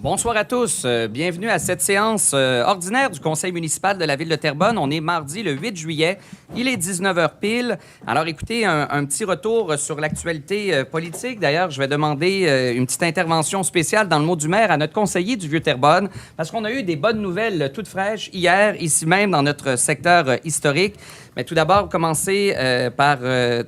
Bonsoir à tous. Bienvenue à cette séance ordinaire du Conseil municipal de la Ville de Terrebonne. On est mardi le 8 juillet. Il est 19h pile. Alors, écoutez, un petit retour sur l'actualité politique. D'ailleurs, je vais demander une petite intervention spéciale dans le mot du maire à notre conseiller du Vieux-Terrebonne, parce qu'on a eu des bonnes nouvelles toutes fraîches hier, ici même, dans notre secteur historique. Mais tout d'abord, commencer par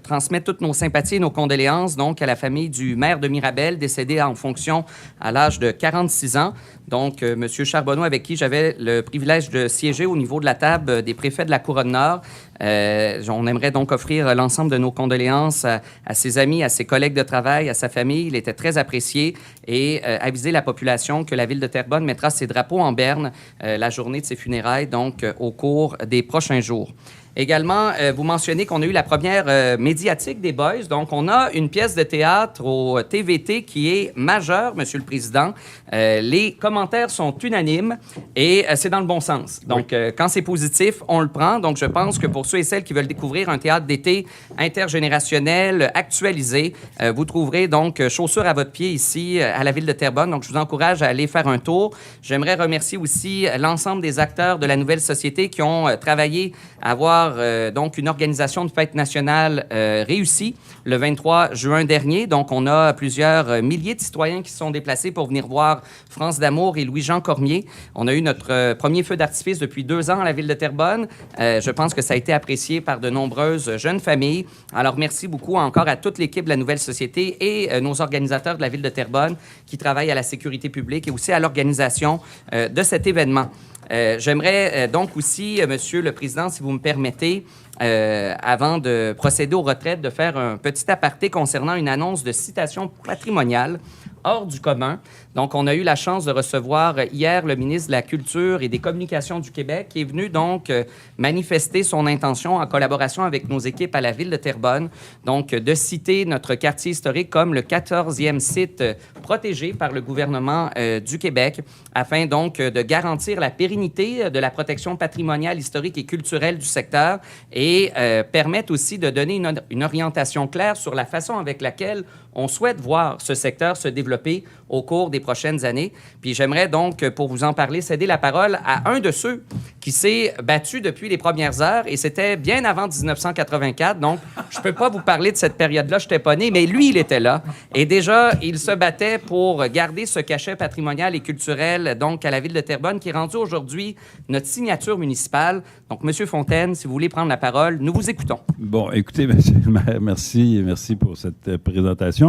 transmettre toutes nos sympathies et nos condoléances donc, à la famille du maire de Mirabel, décédé en fonction à l'âge de 46 ans. Donc, M. Charbonneau, avec qui j'avais le privilège de siéger au niveau de la table des préfets de la Couronne-Nord. On aimerait donc offrir l'ensemble de nos condoléances à ses amis, à ses collègues de travail, à sa famille. Il était très apprécié et aviser la population que la Ville de Terrebonne mettra ses drapeaux en berne la journée de ses funérailles, donc au cours des prochains jours. Également, vous mentionnez qu'on a eu la première médiatique des Boys. Donc, on a une pièce de théâtre au TVT qui est majeure, Monsieur le Président. Les commentaires sont unanimes et c'est dans le bon sens. Donc, quand c'est positif, on le prend. Donc, je pense que pour ceux et celles qui veulent découvrir un théâtre d'été intergénérationnel, actualisé, vous trouverez donc chaussures à votre pied ici à la Ville de Terrebonne. Donc, je vous encourage à aller faire un tour. J'aimerais remercier aussi l'ensemble des acteurs de la nouvelle société qui ont travaillé à avoir donc une organisation de fête nationale réussie le 23 juin dernier. Donc, on a plusieurs milliers de citoyens qui se sont déplacés pour venir voir France d'Amour et Louis-Jean Cormier. On a eu notre premier feu d'artifice depuis 2 ans à la Ville de Terrebonne. Je pense que ça a été apprécié par de nombreuses jeunes familles. Alors, merci beaucoup encore à toute l'équipe de la nouvelle société et nos organisateurs de la Ville de Terrebonne qui travaillent à la sécurité publique et aussi à l'organisation de cet événement. J'aimerais donc aussi, Monsieur le Président, si vous me permettez, avant de procéder aux retraites, de faire un petit aparté concernant une annonce de citation patrimoniale hors du commun. Donc, on a eu la chance de recevoir hier le ministre de la Culture et des Communications du Québec qui est venu donc manifester son intention en collaboration avec nos équipes à la Ville de Terrebonne, donc de citer notre quartier historique comme le 14e site protégé par le gouvernement du Québec afin donc de garantir la pérennité de la protection patrimoniale, historique et culturelle du secteur et permettre aussi de donner une orientation claire sur la façon avec laquelle on souhaite voir ce secteur se développer au cours des prochaines années. Puis j'aimerais donc, pour vous en parler, céder la parole à un de ceux qui s'est battu depuis les premières heures, et c'était bien avant 1984. Donc, je ne peux pas vous parler de cette période-là, je n'étais pas né, mais lui, il était là. Et déjà, il se battait pour garder ce cachet patrimonial et culturel, donc à la Ville de Terrebonne, qui est rendu aujourd'hui notre signature municipale. Donc, M. Fontaine, si vous voulez prendre la parole, nous vous écoutons. Bon, écoutez, monsieur le maire, merci pour cette présentation.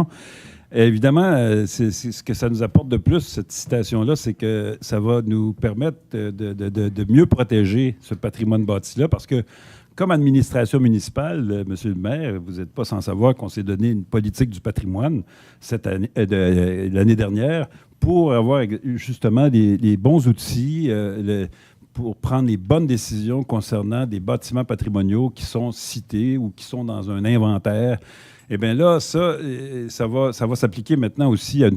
Évidemment, ce que ça nous apporte de plus, cette citation-là, c'est que ça va nous permettre de mieux protéger ce patrimoine bâti-là, parce que, comme administration municipale, monsieur le maire, vous n'êtes pas sans savoir qu'on s'est donné une politique du patrimoine l'année dernière pour avoir justement les bons outils, pour prendre les bonnes décisions concernant des bâtiments patrimoniaux qui sont cités ou qui sont dans un inventaire. Eh bien là, ça va s'appliquer maintenant aussi à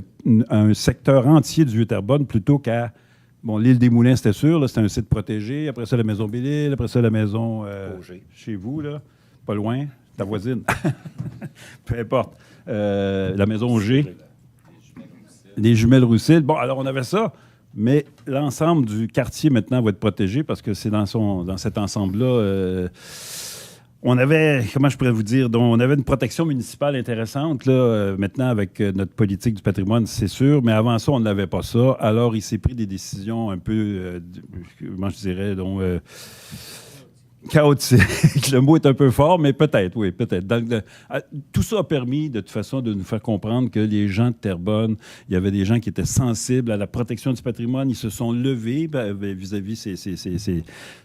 un secteur entier du Vieux-Terrebonne plutôt qu'à... Bon, l'île des Moulins, c'était sûr, là, c'était un site protégé. Après ça, la maison Belle-Île. Après ça, la maison chez vous, là, pas loin, ta voisine. Peu importe. La maison Auger. Les jumelles Roussel. Bon, alors on avait ça. Mais l'ensemble du quartier, maintenant, va être protégé parce que c'est dans cet ensemble-là... on avait, comment je pourrais vous dire, on avait une protection municipale intéressante. Là, maintenant, avec notre politique du patrimoine, c'est sûr, mais avant ça, on n'avait pas ça. Alors, il s'est pris des décisions un peu, comment je dirais, chaotique. Le mot est un peu fort, mais peut-être, oui, peut-être. Tout ça a permis, de toute façon, de nous faire comprendre que les gens de Terrebonne, il y avait des gens qui étaient sensibles à la protection du patrimoine. Ils se sont levés vis-à-vis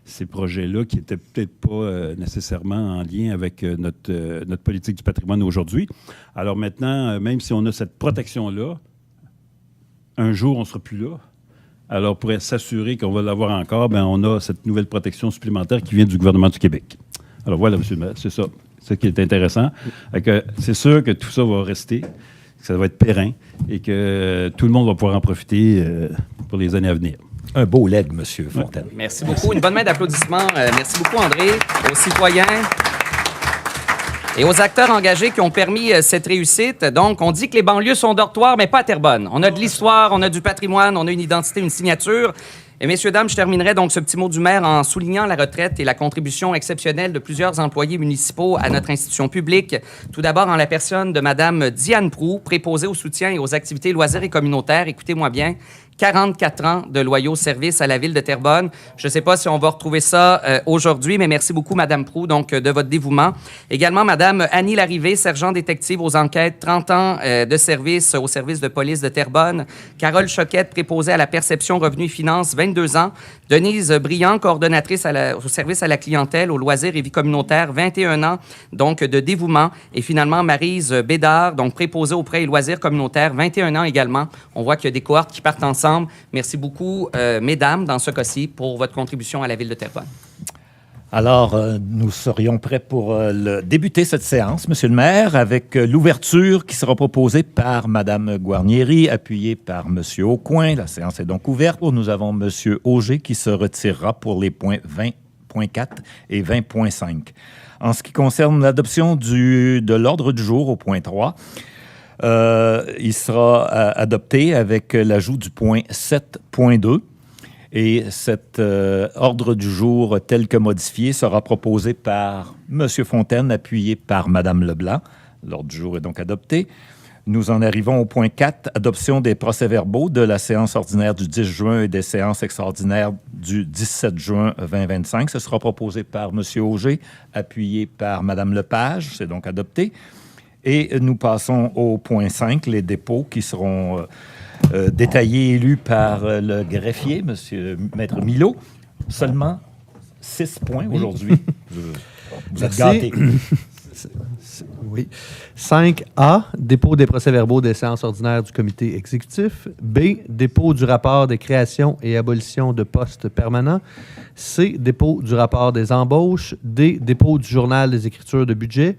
ces projets-là qui n'étaient peut-être pas nécessairement en lien avec notre politique du patrimoine aujourd'hui. Alors maintenant, même si on a cette protection-là, un jour, on ne sera plus là. Alors, pour s'assurer qu'on va l'avoir encore, bien, on a cette nouvelle protection supplémentaire qui vient du gouvernement du Québec. Alors, voilà, M. le maire, c'est ça. C'est ça qui est intéressant. C'est sûr que tout ça va rester, que ça va être périn et que tout le monde va pouvoir en profiter pour les années à venir. Un beau leg, M. Fontaine. Ouais. Merci beaucoup. Une bonne main d'applaudissements. Merci beaucoup, André, aux citoyens. Et aux acteurs engagés qui ont permis cette réussite. Donc, on dit que les banlieues sont dortoirs, mais pas à Terrebonne. On a de l'histoire, on a du patrimoine, on a une identité, une signature. Et messieurs, dames, je terminerai donc ce petit mot du maire en soulignant la retraite et la contribution exceptionnelle de plusieurs employés municipaux à notre institution publique. Tout d'abord, en la personne de Mme Diane Proulx, préposée au soutien et aux activités loisirs et communautaires. Écoutez-moi bien. 44 ans de loyaux services à la ville de Terrebonne. Je ne sais pas si on va retrouver ça aujourd'hui, mais merci beaucoup, Mme Proulx, donc, de votre dévouement. Également, Mme Annie Larrivée, sergent détective aux enquêtes, 30 ans de service au service de police de Terrebonne. Carole Choquette, préposée à la perception, revenus et finances, 22 ans. Denise Briand, coordonnatrice au service à la clientèle, aux loisirs et vie communautaire, 21 ans, donc, de dévouement. Et finalement, Maryse Bédard, donc, préposée aux prêts et loisirs communautaires, 21 ans également. On voit qu'il y a des cohortes qui partent ensemble. Merci beaucoup, mesdames, dans ce cas-ci, pour votre contribution à la ville de Terrebonne. Alors, nous serions prêts pour débuter cette séance, Monsieur le maire, avec l'ouverture qui sera proposée par Mme Guarnieri, appuyée par Monsieur Aucoin. La séance est donc ouverte. Nous avons Monsieur Auger qui se retirera pour les points 20.4 et 20.5. En ce qui concerne l'adoption de l'ordre du jour au point 3, il sera adopté avec l'ajout du point 7.2 et cet ordre du jour tel que modifié sera proposé par M. Fontaine, appuyé par Mme Leblanc. L'ordre du jour est donc adopté. Nous en arrivons au point 4, adoption des procès-verbaux de la séance ordinaire du 10 juin et des séances extraordinaires du 17 juin 2025. Ce sera proposé par M. Auger, appuyé par Mme Lepage. C'est donc adopté. Et nous passons au point 5, les dépôts qui seront détaillés et lus par le greffier, Maître Milot. Seulement 6 points aujourd'hui. Vous êtes gâtés. Oui. 5A, dépôt des procès-verbaux des séances ordinaires du comité exécutif. B, dépôt du rapport des créations et abolitions de postes permanents. C, dépôt du rapport des embauches. D, dépôt du journal des écritures de budget.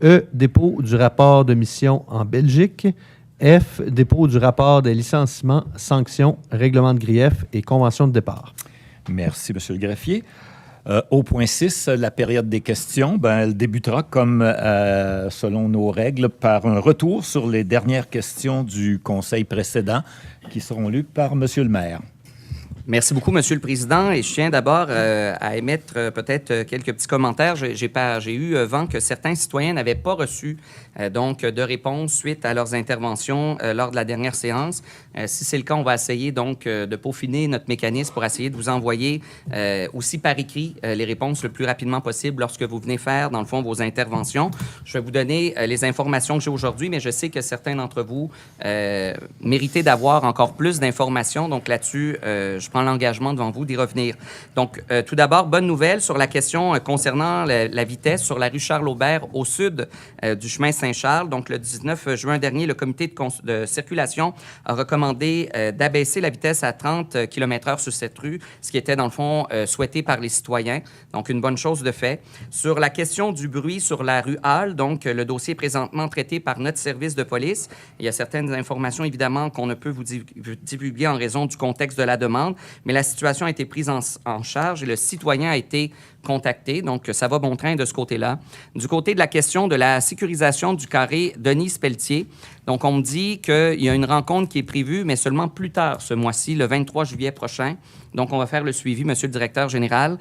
E, dépôt du rapport de mission en Belgique. F, dépôt du rapport des licenciements, sanctions, règlements de grief et conventions de départ. Merci, Monsieur le greffier. Au point 6, la période des questions, elle débutera comme selon nos règles par un retour sur les dernières questions du conseil précédent qui seront lues par Monsieur le maire. Merci beaucoup, Monsieur le Président. Et je tiens d'abord à émettre peut-être quelques petits commentaires. J'ai eu vent que certains citoyens n'avaient pas reçu donc de réponse suite à leurs interventions lors de la dernière séance. Si c'est le cas, on va essayer donc de peaufiner notre mécanisme pour essayer de vous envoyer aussi par écrit les réponses le plus rapidement possible lorsque vous venez faire, dans le fond, vos interventions. Je vais vous donner les informations que j'ai aujourd'hui, mais je sais que certains d'entre vous méritaient d'avoir encore plus d'informations. Donc là-dessus, je prends l'engagement devant vous d'y revenir. Donc, tout d'abord, bonne nouvelle sur la question concernant la vitesse sur la rue Charles-Aubert au sud du chemin Saint-Charles. Donc, le 19 juin dernier, le comité de circulation a recommandé d'abaisser la vitesse à 30 km/h sur cette rue, ce qui était, dans le fond, souhaité par les citoyens. Donc, une bonne chose de fait. Sur la question du bruit sur la rue Hall, donc, le dossier est présentement traité par notre service de police. Il y a certaines informations, évidemment, qu'on ne peut vous divulguer en raison du contexte de la demande, mais la situation a été prise en charge et le citoyen a été contacté. Donc, ça va bon train de ce côté-là. Du côté de la question de la sécurisation du carré Denise-Pelletier, donc, on me dit qu'il y a une rencontre qui est prévue, mais seulement plus tard ce mois-ci, le 23 juillet prochain. Donc, on va faire le suivi, Monsieur le directeur général.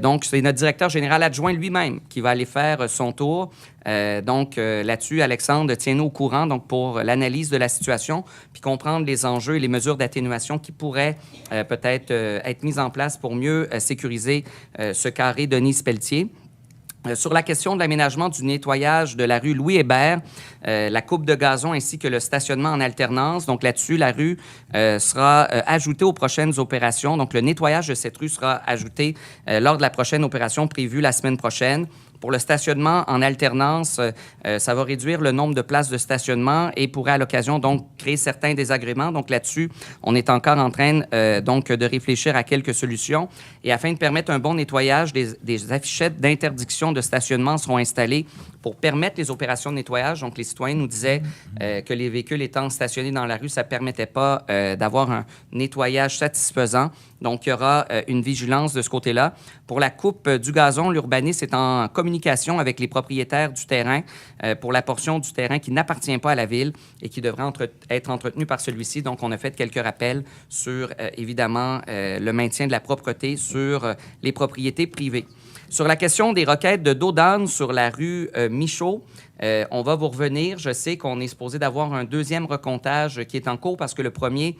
Donc, c'est notre directeur général adjoint lui-même qui va aller faire son tour. Là-dessus, Alexandre, tiens-nous au courant donc, pour l'analyse de la situation, puis comprendre les enjeux et les mesures d'atténuation qui pourraient peut-être être mises en place pour mieux sécuriser ce carré Denise-Pelletier. Sur la question de l'aménagement du nettoyage de la rue Louis-Hébert, la coupe de gazon ainsi que le stationnement en alternance. Donc là-dessus, la rue sera ajoutée aux prochaines opérations. Donc le nettoyage de cette rue sera ajouté lors de la prochaine opération prévue la semaine prochaine. Pour le stationnement en alternance, ça va réduire le nombre de places de stationnement et pourrait à l'occasion donc créer certains désagréments. Donc là-dessus, on est encore en train donc de réfléchir à quelques solutions. Et afin de permettre un bon nettoyage, des affichettes d'interdiction de stationnement seront installées pour permettre les opérations de nettoyage. Donc, les citoyens nous disaient que les véhicules étant stationnés dans la rue, ça ne permettait pas d'avoir un nettoyage satisfaisant. Donc, il y aura une vigilance de ce côté-là. Pour la coupe du gazon, l'urbanisme est en communication avec les propriétaires du terrain pour la portion du terrain qui n'appartient pas à la ville et qui devrait être entretenue par celui-ci. Donc, on a fait quelques rappels sur, évidemment, le maintien de la propreté sur les propriétés privées. Sur la question des requêtes de dos d'âne sur la rue Michaud, on va vous revenir. Je sais qu'on est supposé d'avoir un deuxième recomptage qui est en cours parce que le premier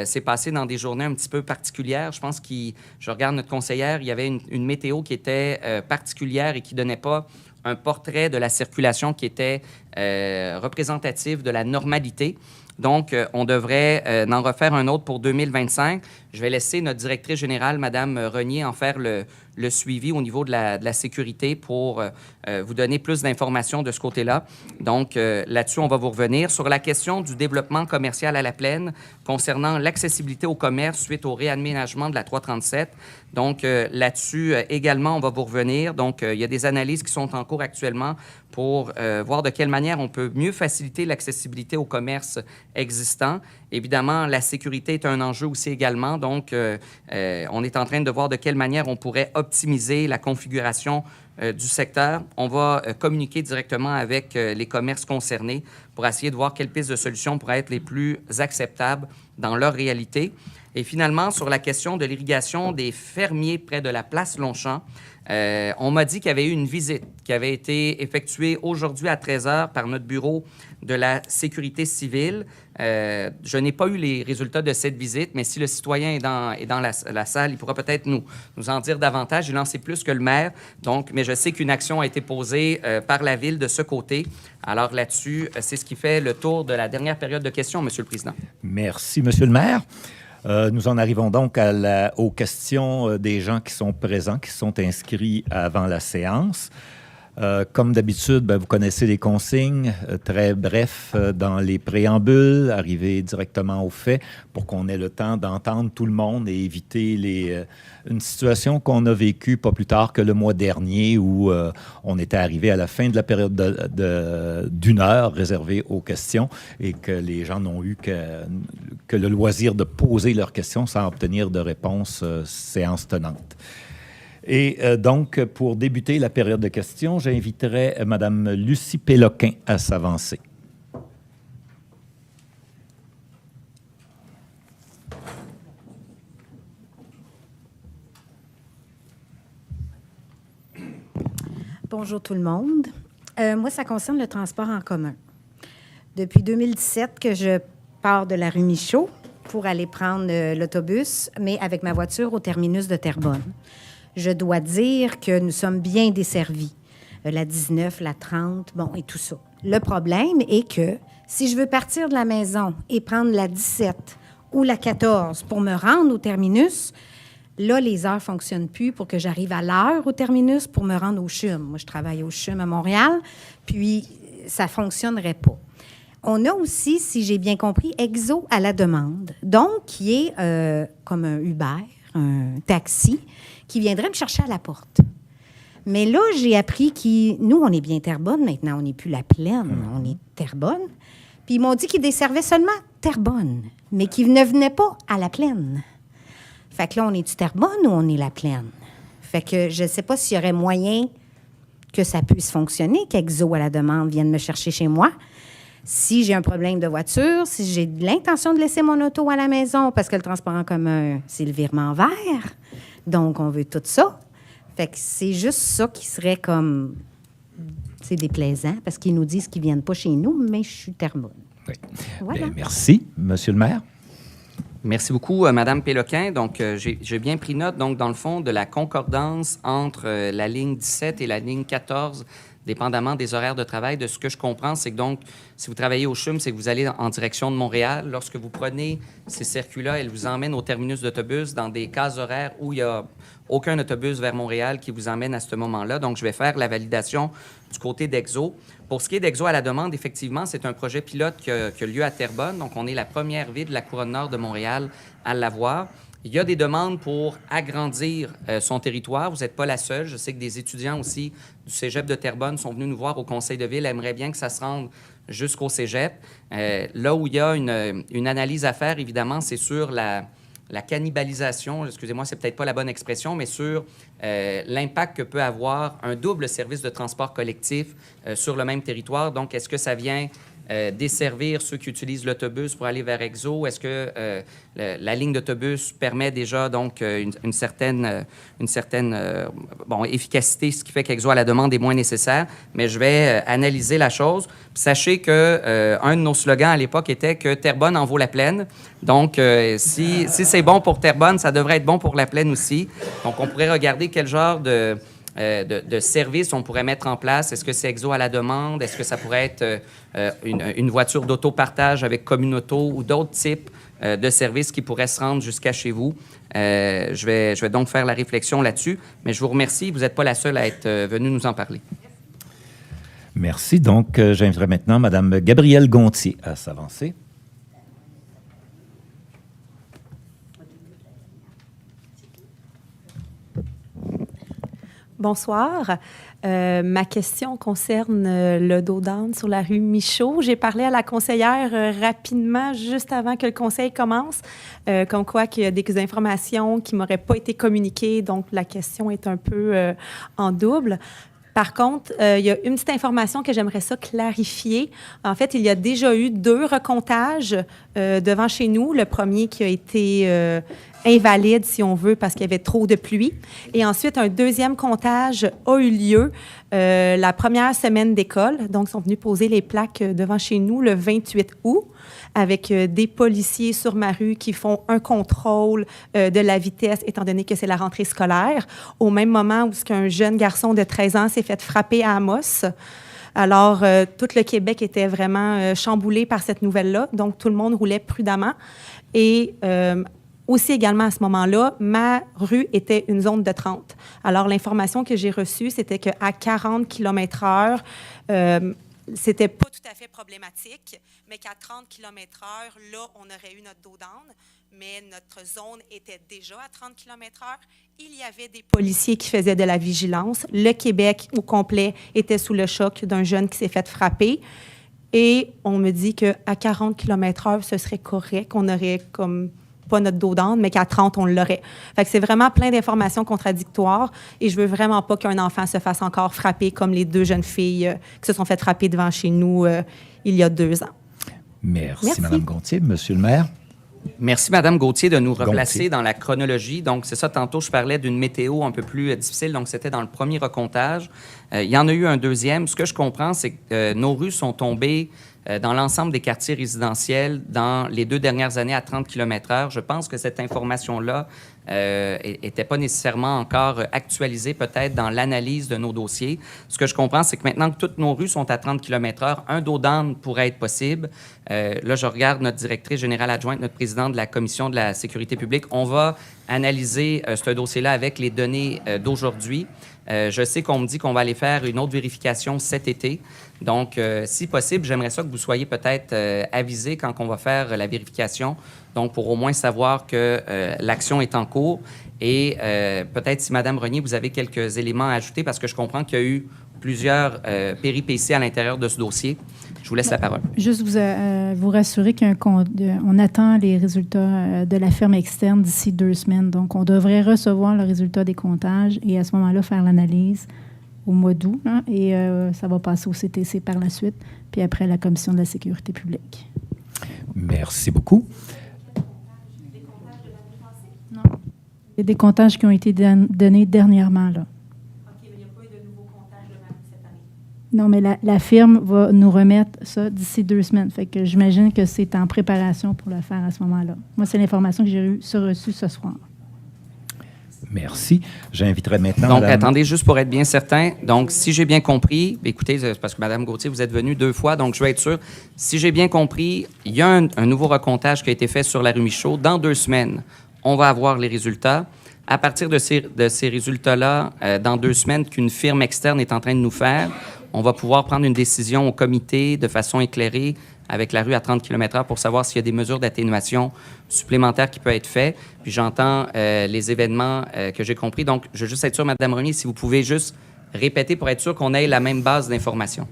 s'est passé dans des journées un petit peu particulières. Je pense je regarde notre conseillère, il y avait une météo qui était particulière et qui ne donnait pas un portrait de la circulation qui était représentatif de la normalité. Donc, on devrait en refaire un autre pour 2025. Je vais laisser notre directrice générale, Mme Renier, en faire le suivi au niveau de la sécurité pour vous donner plus d'informations de ce côté-là. Donc, là-dessus, on va vous revenir. Sur la question du développement commercial à la plaine, concernant l'accessibilité au commerce suite au réaménagement de la 337. Donc, là-dessus, également, on va vous revenir. Donc, il y a des analyses qui sont en cours actuellement pour voir de quelle manière on peut mieux faciliter l'accessibilité au commerce existant. Évidemment, la sécurité est un enjeu aussi également. Donc, on est en train de voir de quelle manière on pourrait optimiser la configuration du secteur. On va communiquer directement avec les commerces concernés pour essayer de voir quelles pistes de solutions pourraient être les plus acceptables dans leur réalité. Et finalement, sur la question de l'irrigation des fermiers près de la place Longchamp, on m'a dit qu'il y avait eu une visite qui avait été effectuée aujourd'hui à 13h par notre bureau de la sécurité civile. Je n'ai pas eu les résultats de cette visite, mais si le citoyen est dans la salle, il pourra peut-être nous en dire davantage. Il en sait plus que le maire. Donc, mais je sais qu'une action a été posée par la Ville de ce côté. Alors là-dessus, c'est ce qui fait le tour de la dernière période de questions, Monsieur le Président. Merci, Monsieur le maire. Nous en arrivons donc aux questions des gens qui sont présents, qui sont inscrits avant la séance. Comme d'habitude, vous connaissez les consignes, très bref dans les préambules, arriver directement au fait pour qu'on ait le temps d'entendre tout le monde et éviter une situation qu'on a vécue pas plus tard que le mois dernier où on était arrivé à la fin de la période d'une heure réservée aux questions et que les gens n'ont eu que le loisir de poser leurs questions sans obtenir de réponse séance tenante. Et donc, pour débuter la période de questions, j'inviterai Mme Lucie Péloquin à s'avancer. Bonjour tout le monde. Moi, ça concerne le transport en commun. Depuis 2017 que je pars de la rue Michaud pour aller prendre l'autobus, mais avec ma voiture au terminus de Terrebonne. Je dois dire que nous sommes bien desservis. La 19, la 30, bon, et tout ça. Le problème est que si je veux partir de la maison et prendre la 17 ou la 14 pour me rendre au terminus, là, les heures ne fonctionnent plus pour que j'arrive à l'heure au terminus pour me rendre au CHUM. Moi, je travaille au CHUM à Montréal, puis ça ne fonctionnerait pas. On a aussi, si j'ai bien compris, Exo à la demande, donc qui est comme un Uber, un taxi, qui viendrait me chercher à la porte. Mais là, j'ai appris nous, on est bien Terrebonne maintenant, on n'est plus la Plaine, on est Terrebonne. Puis ils m'ont dit qu'ils desservaient seulement Terrebonne, mais qu'ils ne venaient pas à la Plaine. Fait que là, on est-tu Terrebonne ou on est la Plaine? Fait que je ne sais pas s'il y aurait moyen que ça puisse fonctionner, qu'Exo à la demande vienne me chercher chez moi. Si j'ai un problème de voiture, si j'ai l'intention de laisser mon auto à la maison, parce que le transport en commun, c'est le virement vert. Donc, on veut tout ça. Fait que c'est juste ça qui serait comme... C'est déplaisant, parce qu'ils nous disent qu'ils ne viennent pas chez nous, mais je suis Terrebonne. Oui. Voilà. Bien, merci. Monsieur le maire. Merci beaucoup, Mme Péloquin. Donc, j'ai bien pris note, donc, dans le fond, de la concordance entre la ligne 17 et la ligne 14, dépendamment des horaires de travail. De ce que je comprends, c'est que, donc, si vous travaillez au CHUM, c'est que vous allez en direction de Montréal. Lorsque vous prenez ces circuits-là, elles vous emmènent au terminus d'autobus dans des cases horaires où il n'y a aucun autobus vers Montréal qui vous emmène à ce moment-là. Donc, je vais faire la validation du côté d'Exo. Pour ce qui est d'Exo à la demande, effectivement, c'est un projet pilote qui a lieu à Terrebonne. Donc, on est la première ville de la Couronne-Nord de Montréal à l'avoir. Il y a des demandes pour agrandir son territoire. Vous n'êtes pas la seule. Je sais que des étudiants aussi du cégep de Terrebonne sont venus nous voir au conseil de ville, aimeraient bien que ça se rende jusqu'au cégep. Là où il y a une analyse à faire, évidemment, c'est sur la cannibalisation, excusez-moi, c'est peut-être pas la bonne expression, mais sur l'impact que peut avoir un double service de transport collectif sur le même territoire. Donc, est-ce que ça vient desservir ceux qui utilisent l'autobus pour aller vers Exo? Est-ce que la ligne d'autobus permet déjà donc une certaine efficacité, ce qui fait qu'Exo à la demande est moins nécessaire? Mais je vais analyser la chose. Puis sachez que un de nos slogans à l'époque était que Terrebonne en vaut la plaine. Donc, si c'est bon pour Terrebonne, ça devrait être bon pour la plaine aussi. Donc, on pourrait regarder quel genre de services on pourrait mettre en place. Est-ce que c'est Exo à la demande? Est-ce que ça pourrait être une voiture d'autopartage avec Communauto ou d'autres types de services qui pourraient se rendre jusqu'à chez vous? Je vais donc faire la réflexion là-dessus, mais je vous remercie. Vous n'êtes pas la seule à être venue nous en parler. Merci. Donc, j'inviterai maintenant Mme Gabrielle Gontier à s'avancer. Bonsoir. Ma question concerne le dos d'âne sur la rue Michaud. J'ai parlé à la conseillère rapidement, juste avant que le conseil commence, comme quoi qu'il y a des informations qui ne m'auraient pas été communiquées, donc la question est un peu en double. Par contre, il y a une petite information que j'aimerais ça clarifier. En fait, il y a déjà eu 2 recomptages devant chez nous. Le premier qui a été invalide, si on veut, parce qu'il y avait trop de pluie. Et ensuite, un deuxième comptage a eu lieu la première semaine d'école. Donc, ils sont venus poser les plaques devant chez nous le 28 août avec des policiers sur ma rue qui font un contrôle de la vitesse, étant donné que c'est la rentrée scolaire, au même moment où un jeune garçon de 13 ans s'est fait frapper à Amos. Alors, tout le Québec était vraiment chamboulé par cette nouvelle-là, donc tout le monde roulait prudemment. Et aussi également à ce moment-là, ma rue était une zone de 30. Alors, l'information que j'ai reçue, c'était qu'à 40 km/h, c'était pas tout à fait problématique, mais qu'à 30 km/h, là, on aurait eu notre dos d'âne, mais notre zone était déjà à 30 km/h. Il y avait des policiers qui faisaient de la vigilance. Le Québec au complet était sous le choc d'un jeune qui s'est fait frapper. Et on me dit qu'à 40 km/h, ce serait correct, qu'on aurait comme pas notre dos d'âne, mais qu'à 30, on l'aurait. Fait que c'est vraiment plein d'informations contradictoires et je veux vraiment pas qu'un enfant se fasse encore frapper comme les 2 jeunes filles qui se sont fait frapper devant chez nous il y a 2 ans. Merci. Mme Gontier. Monsieur le maire. Merci, Mme Gauthier, de nous replacer dans la chronologie. Donc, c'est ça, tantôt, je parlais d'une météo un peu plus difficile. Donc, c'était dans le premier recomptage. Il y en a eu un deuxième. Ce que je comprends, c'est que nos rues sont tombées dans l'ensemble des quartiers résidentiels dans les 2 dernières années à 30 km/h. Je pense que cette information-là n'était pas nécessairement encore actualisée peut-être dans l'analyse de nos dossiers. Ce que je comprends, c'est que maintenant que toutes nos rues sont à 30 km/h, un dos d'âne pourrait être possible. Là, je regarde notre directrice générale adjointe, notre président de la Commission de la sécurité publique. On va analyser ce dossier-là avec les données d'aujourd'hui. Je sais qu'on me dit qu'on va aller faire une autre vérification cet été. Donc, si possible, j'aimerais ça que vous soyez peut-être avisés quand on va faire la vérification, donc pour au moins savoir que l'action est en cours. Et peut-être, si Mme Renier, vous avez quelques éléments à ajouter, parce que je comprends qu'il y a eu plusieurs péripéties à l'intérieur de ce dossier. Je vous laisse la parole. Juste vous rassurer qu'on attend les résultats de la ferme externe d'ici 2 semaines. Donc, on devrait recevoir le résultat des comptages et à ce moment-là, faire l'analyse au mois d'août. Hein, et ça va passer au CTC par la suite, puis après la Commission de la sécurité publique. Merci beaucoup. Non. Il y a des comptages qui ont été donnés dernièrement, là. Non, mais la firme va nous remettre ça d'ici 2 semaines. Fait que j'imagine que c'est en préparation pour le faire à ce moment-là. Moi, c'est l'information que j'ai reçue ce soir. Merci. J'inviterai maintenant... Donc, attendez, juste pour être bien certain. Donc, si j'ai bien compris, écoutez, parce que Mme Gauthier, vous êtes venue 2 fois, donc je vais être sûr. Si j'ai bien compris, il y a un nouveau recomptage qui a été fait sur la rue Michaud. Dans 2 semaines, on va avoir les résultats. À partir de ces résultats-là, dans 2 semaines qu'une firme externe est en train de nous faire, on va pouvoir prendre une décision au comité de façon éclairée avec la rue à 30 km/h pour savoir s'il y a des mesures d'atténuation supplémentaires qui peuvent être faites. Puis j'entends les événements que j'ai compris. Donc, je veux juste être sûr, Mme Renier, si vous pouvez juste répéter pour être sûr qu'on ait la même base d'informations.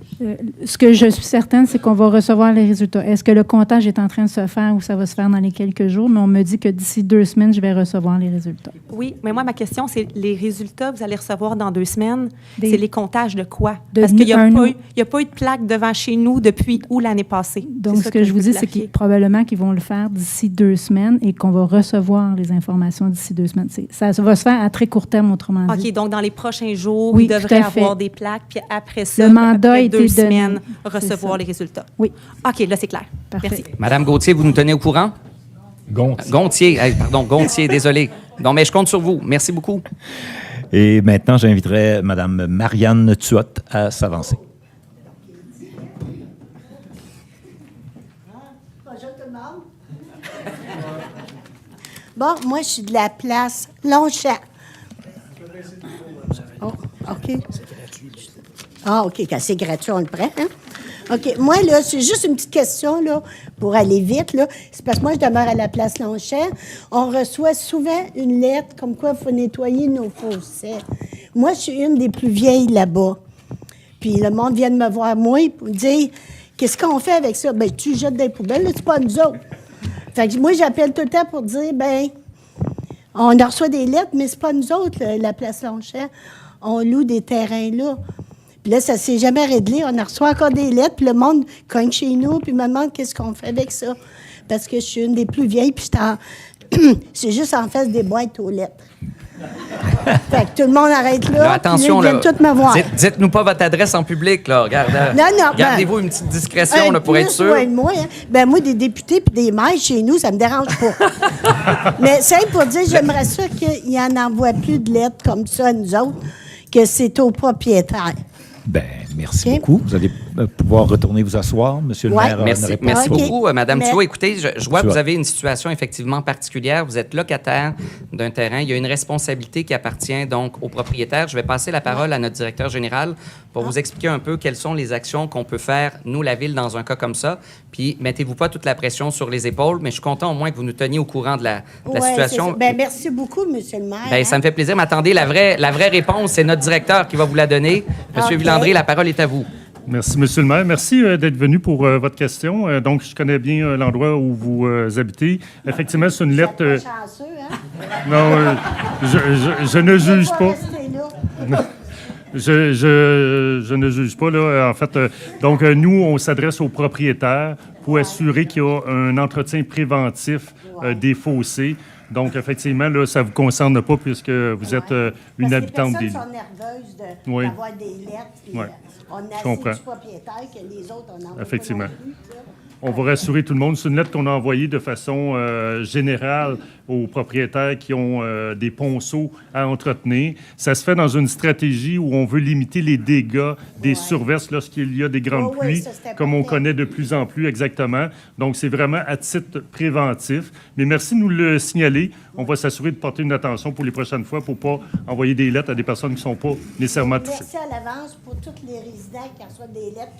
Ce que je suis certaine, c'est qu'on va recevoir les résultats. Est-ce que le comptage est en train de se faire ou ça va se faire dans les quelques jours? Mais on me dit que d'ici 2 semaines, je vais recevoir les résultats. Oui, mais moi, ma question, c'est les résultats, vous allez recevoir dans 2 semaines. Des- C'est les comptages de quoi? De Parce qu'il n'y a, un- pas eu de plaque devant chez nous depuis août l'année passée. Donc, C'est ça ce que je vous veux dis, c'est clarifier. probablement qu'ils vont le faire d'ici 2 semaines et qu'on va recevoir les informations d'ici 2 semaines. Ça va se faire à très court terme, autrement dit. OK, donc dans les prochains jours, Oui, vous tout devrez à fait. avoir des plaques, puis après ça, Le mandat après a 2 été donné. semaines, C'est recevoir ça. les résultats. Oui. OK, là, c'est clair. Parfait. Merci. Madame Gauthier, vous nous tenez au courant? Gontier. Gontier, désolé. Non, mais je compte sur vous. Merci beaucoup. Et maintenant, j'inviterai Mme Marianne Tuot à s'avancer. Bonjour tout le monde. Bon, moi, je suis de la place Longchamp. Oh, OK. Ah, OK, quand c'est gratuit, on le prend, hein? OK, moi, là, c'est juste une petite question, là, pour aller vite, là. C'est parce que moi, je demeure à la place Longchamp. On reçoit souvent une lettre comme quoi il faut nettoyer nos fossés. Moi, je suis une des plus vieilles là-bas. Puis le monde vient de me voir, moi, pour me dire, qu'est-ce qu'on fait avec ça? Bien, tu jettes des poubelles, là, c'est pas nous autres. Fait que moi, j'appelle tout le temps pour dire, ben, on en reçoit des lettres, mais c'est pas nous autres, là, la place Longchamp. On loue des terrains là. Puis là, ça s'est jamais réglé. On en reçoit encore des lettres, puis le monde cogne chez nous, puis me demande qu'est-ce qu'on fait avec ça. Parce que je suis une des plus vieilles, puis c'est juste en face des boîtes aux lettres. Fait que tout le monde arrête là. Là, attention, puis là, ils viennent tous me voir. Dites-nous pas votre adresse en public, là. Non, Gardez-vous une petite discrétion là, pour être sûr. Ouais, moi, hein. Ben, moi, des députés puis des maires chez nous, ça me dérange pas. Mais c'est pour dire, j'aimerais ça qu'il n'y en envoie plus de lettres comme ça à nous autres, que c'est aux propriétaires. Ben, merci OK. beaucoup. Vous allez pouvoir retourner vous asseoir, Monsieur le Ouais. maire. Merci, ne répond merci pas. OK. beaucoup, Madame Mais- Thuot. Écoutez, je vois que Thuot. vous avez une situation effectivement particulière. Vous êtes locataire d'un terrain. Il y a une responsabilité qui appartient donc au propriétaire. Je vais passer la parole à notre directeur général pour vous expliquer un peu quelles sont les actions qu'on peut faire, nous, la Ville, dans un cas comme ça. Puis, mettez-vous pas toute la pression sur les épaules, mais je suis content au moins que vous nous teniez au courant de la Ouais, situation. c'est ça. Ben, merci beaucoup, Monsieur le maire. Ben, ça me fait plaisir. Mais attendez, la vraie réponse, c'est notre directeur qui va vous la donner. Monsieur OK. Villandré, la parole est à vous. Merci, Monsieur le maire. Merci d'être venu pour votre question. Donc, je connais bien l'endroit où vous habitez. Effectivement, c'est une Vous êtes lettre... pas chanceux, hein? non, je ne juge On va pas. rester là. Je ne juge pas, là. En fait, donc, nous, on s'adresse aux propriétaires pour assurer qu'il y a un entretien préventif des fossés. Donc, effectivement, là, ça ne vous concerne pas puisque vous êtes une habitante des des... personnes sont nerveuses Oui. d'avoir des lettres. Puis, Ouais. on a comprends. assez du propriétaire que les autres, on n'en veut Effectivement. pas non plus, là. On va rassurer tout le monde. C'est une lettre qu'on a envoyée de façon générale aux propriétaires qui ont des ponceaux à entretenir. Ça se fait dans une stratégie où on veut limiter les dégâts des surverses lorsqu'il y a des grandes Oui, oui, pluies, ça, c'est comme on important. connaît de plus en plus exactement. Donc, c'est vraiment à titre préventif. Mais merci de nous le signaler. On va s'assurer de porter une attention pour les prochaines fois pour ne pas envoyer des lettres à des personnes qui ne sont pas nécessairement touchées. Merci à l'avance pour tous les résidents qui reçoivent des lettres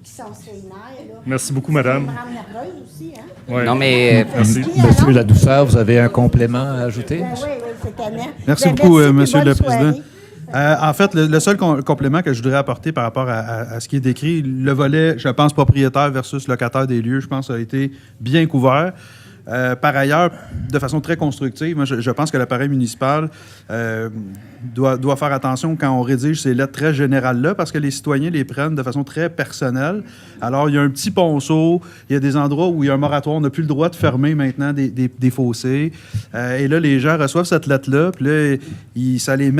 qui sont séninaires. Là. Merci beaucoup, Ça madame. me rend nerveuse aussi, hein? Ouais. Non, mais Merci. Monsieur Ladouceur, vous avez un complément à ajouter? Ben oui, oui, c'est tannant. Merci Ben, beaucoup, puis Monsieur bonne le Président. soirée. En fait, le seul complément que je voudrais apporter par rapport à ce qui est décrit, le volet, je pense, propriétaire versus locataire des lieux, je pense, a été bien couvert. Par ailleurs, de façon très constructive, moi, je pense que l'appareil municipal doit faire attention quand on rédige ces lettres très générales-là, parce que les citoyens les prennent de façon très personnelle. Alors, il y a un petit ponceau, il y a des endroits où il y a un moratoire, on n'a plus le droit de fermer maintenant des fossés. Et là, les gens reçoivent cette lettre-là, puis là, ça les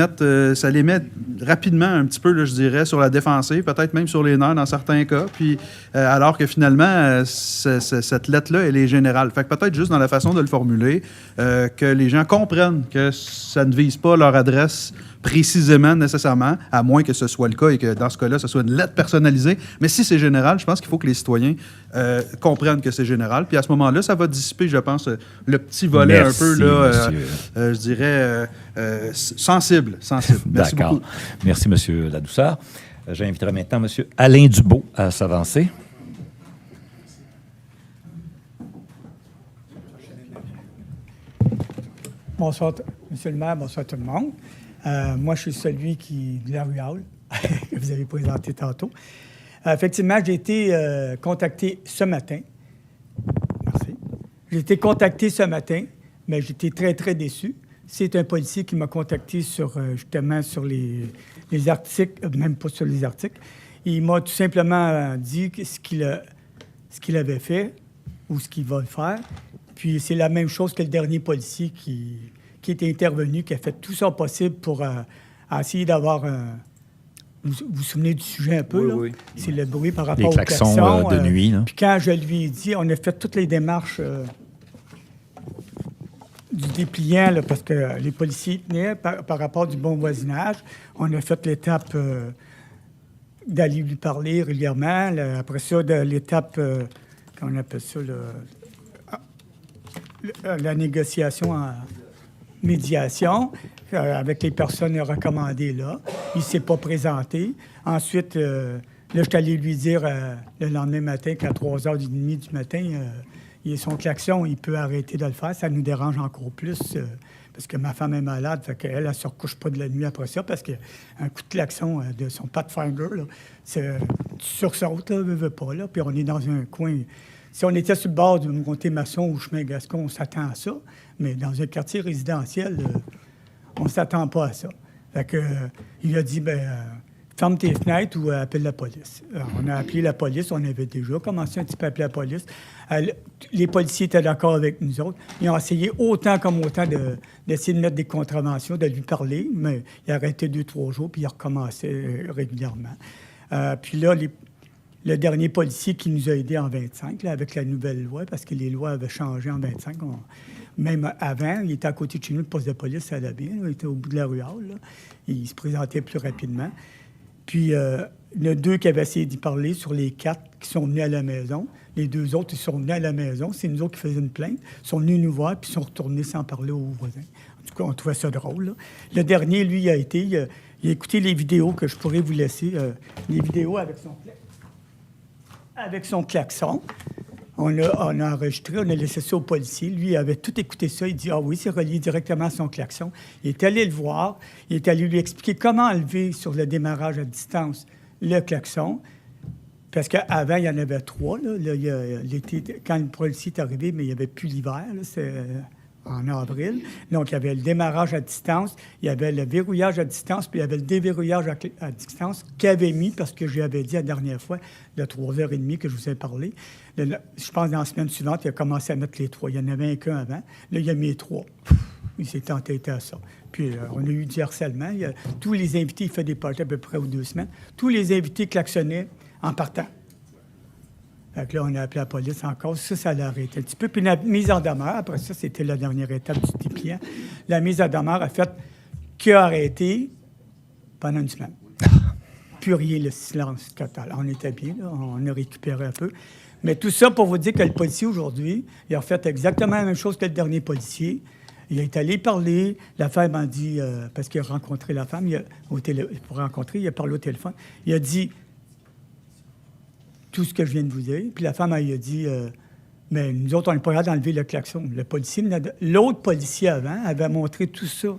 met rapidement un petit peu, là, je dirais, sur la défensive, peut-être même sur les nerfs dans certains cas, puis alors que finalement, cette lettre-là, elle est générale. Fait que peut-être juste dans la façon de le formuler, que les gens comprennent que ça ne vise pas leur adresse précisément, nécessairement, à moins que ce soit le cas et que dans ce cas-là, ce soit une lettre personnalisée. Mais si c'est général, je pense qu'il faut que les citoyens comprennent que c'est général. Puis à ce moment-là, ça va dissiper, je pense, le petit volet Merci, un peu, là, monsieur. je dirais, sensible. Merci D'accord. beaucoup. Merci, Monsieur Ladouceur. J'inviterai maintenant M. Alain Dubois à s'avancer. Bonsoir, Monsieur le maire, bonsoir tout le monde. Moi, je suis celui de la rue Hall, que vous avez présenté tantôt. Effectivement, j'ai été contacté ce matin. Merci. J'ai été contacté ce matin, mais j'étais très, très déçu. C'est un policier qui m'a contacté justement sur les articles, même pas sur les articles. Il m'a tout simplement dit ce qu'il avait fait ou ce qu'il va faire. Puis c'est la même chose que le dernier policier qui était intervenu, qui a fait tout son possible pour essayer d'avoir un... Vous vous souvenez du sujet un peu, oui, là? Oui. C'est le bruit par rapport aux klaxons de nuit. Là. Puis quand je lui ai dit, on a fait toutes les démarches du dépliant, là, parce que les policiers tenaient par rapport du bon voisinage. On a fait l'étape d'aller lui parler régulièrement. Après ça, de l'étape, comment on appelle ça, la négociation en médiation avec les personnes recommandées là. Il ne s'est pas présenté. Ensuite, là, je suis allé lui dire le lendemain matin qu'à 3h30 du matin, son klaxon, il peut arrêter de le faire. Ça nous dérange encore plus parce que ma femme est malade. Fait qu'elle, elle ne se recouche pas de la nuit après ça parce qu'un coup de klaxon de son Pathfinder, là, c'est sursaute, là, veut pas, là. Puis on est dans un coin... Si on était sur le bord du Monté-Masson ou chemin Gascon, on s'attend à ça. Mais dans un quartier résidentiel, on ne s'attend pas à ça. Fait que, il a dit, ferme tes fenêtres ou appelle la police. Alors, on a appelé la police. On avait déjà commencé un petit peu à appeler la police. Les policiers étaient d'accord avec nous autres. Ils ont essayé autant comme autant d'essayer de mettre des contraventions, de lui parler. Mais il a arrêté 2-3 jours, puis il a recommencé régulièrement. Puis là, le dernier policier qui nous a aidés en 25, là, avec la nouvelle loi, parce que les lois avaient changé en 25. Même avant, il était à côté de chez nous, le poste de police, ça allait bien. Il était au bout de la rue Hall. Là. Il se présentait plus rapidement. Puis, il y en a 2 qui avaient essayé d'y parler sur les 4 qui sont venus à la maison. Les 2 autres, ils sont venus à la maison. C'est nous autres qui faisions une plainte. Ils sont venus nous voir, puis ils sont retournés sans parler aux voisins. En tout cas, on trouvait ça drôle. Là. Le dernier, lui, il a écouté les vidéos que je pourrais vous laisser. Les vidéos avec son klaxon. On a enregistré, on a laissé ça au policier. Lui, il avait tout écouté ça. Il dit, ah oui, c'est relié directement à son klaxon. Il est allé le voir. Il est allé lui expliquer comment enlever sur le démarrage à distance le klaxon. Parce qu'avant, il y en avait 3. Là. Quand le policier est arrivé, mais il n'y avait plus l'hiver. C'est en avril. Donc, il y avait le démarrage à distance, il y avait le verrouillage à distance, puis il y avait le déverrouillage à distance qu'il avait mis, parce que je lui avais dit la dernière fois, de 3h30 que je vous ai parlé. Je pense que dans la semaine suivante, il a commencé à mettre les 3. Il y en avait qu'un avant. Là, il a mis les 3. Il s'est entêté à ça. Puis, on a eu du harcèlement. Tous les invités, il fait des parties à peu près aux 2 semaines. Tous les invités klaxonnaient en partant. Fait que là, on a appelé la police encore. Ça l'a arrêté un petit peu. Puis la mise en demeure, après ça, c'était la dernière étape du dépliant. La mise en demeure a fait qu'il a arrêté pendant une semaine. Plus rien, le silence total. On était bien, là, on a récupéré un peu. Mais tout ça pour vous dire que le policier, aujourd'hui, il a fait exactement la même chose que le dernier policier. Il est allé parler. La femme m'a dit, parce qu'il a rencontré la femme, pour rencontrer, il a parlé au téléphone. Il a dit tout ce que je viens de vous dire. Puis la femme, elle a dit, mais nous autres, on n'est pas capable d'enlever le klaxon. L'autre policier avant avait montré tout ça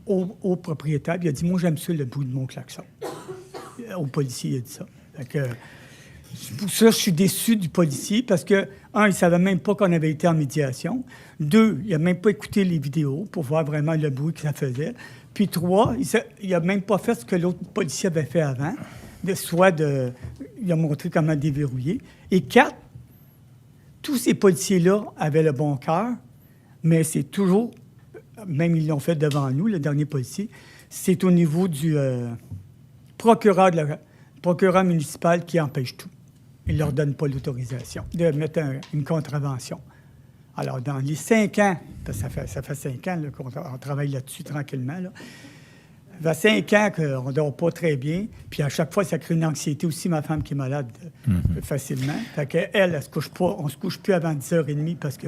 au propriétaire. Puis il a dit, moi, j'aime ça, le bout de mon klaxon. Au policier, il a dit ça. Fait que, pour ça, je suis déçu du policier parce que, 1, il ne savait même pas qu'on avait été en médiation. 2, il n'a même pas écouté les vidéos pour voir vraiment le bruit que ça faisait. Puis 3, il n'a même pas fait ce que l'autre policier avait fait avant. Il a montré comment déverrouiller. Et 4, tous ces policiers-là avaient le bon cœur, mais c'est toujours, même ils l'ont fait devant nous, le dernier policier, c'est au niveau du procureur municipal qui empêche tout. Il ne leur donne pas l'autorisation de mettre une contravention. Alors, dans les 5 ans, parce que ça fait 5 ans là, qu'on travaille là-dessus tranquillement, là, ça fait 5 ans qu'on ne dort pas très bien. Puis à chaque fois, ça crée une anxiété aussi, ma femme qui est malade facilement. Fait qu'elle, elle se couche pas. On ne se couche plus avant 10h30 parce que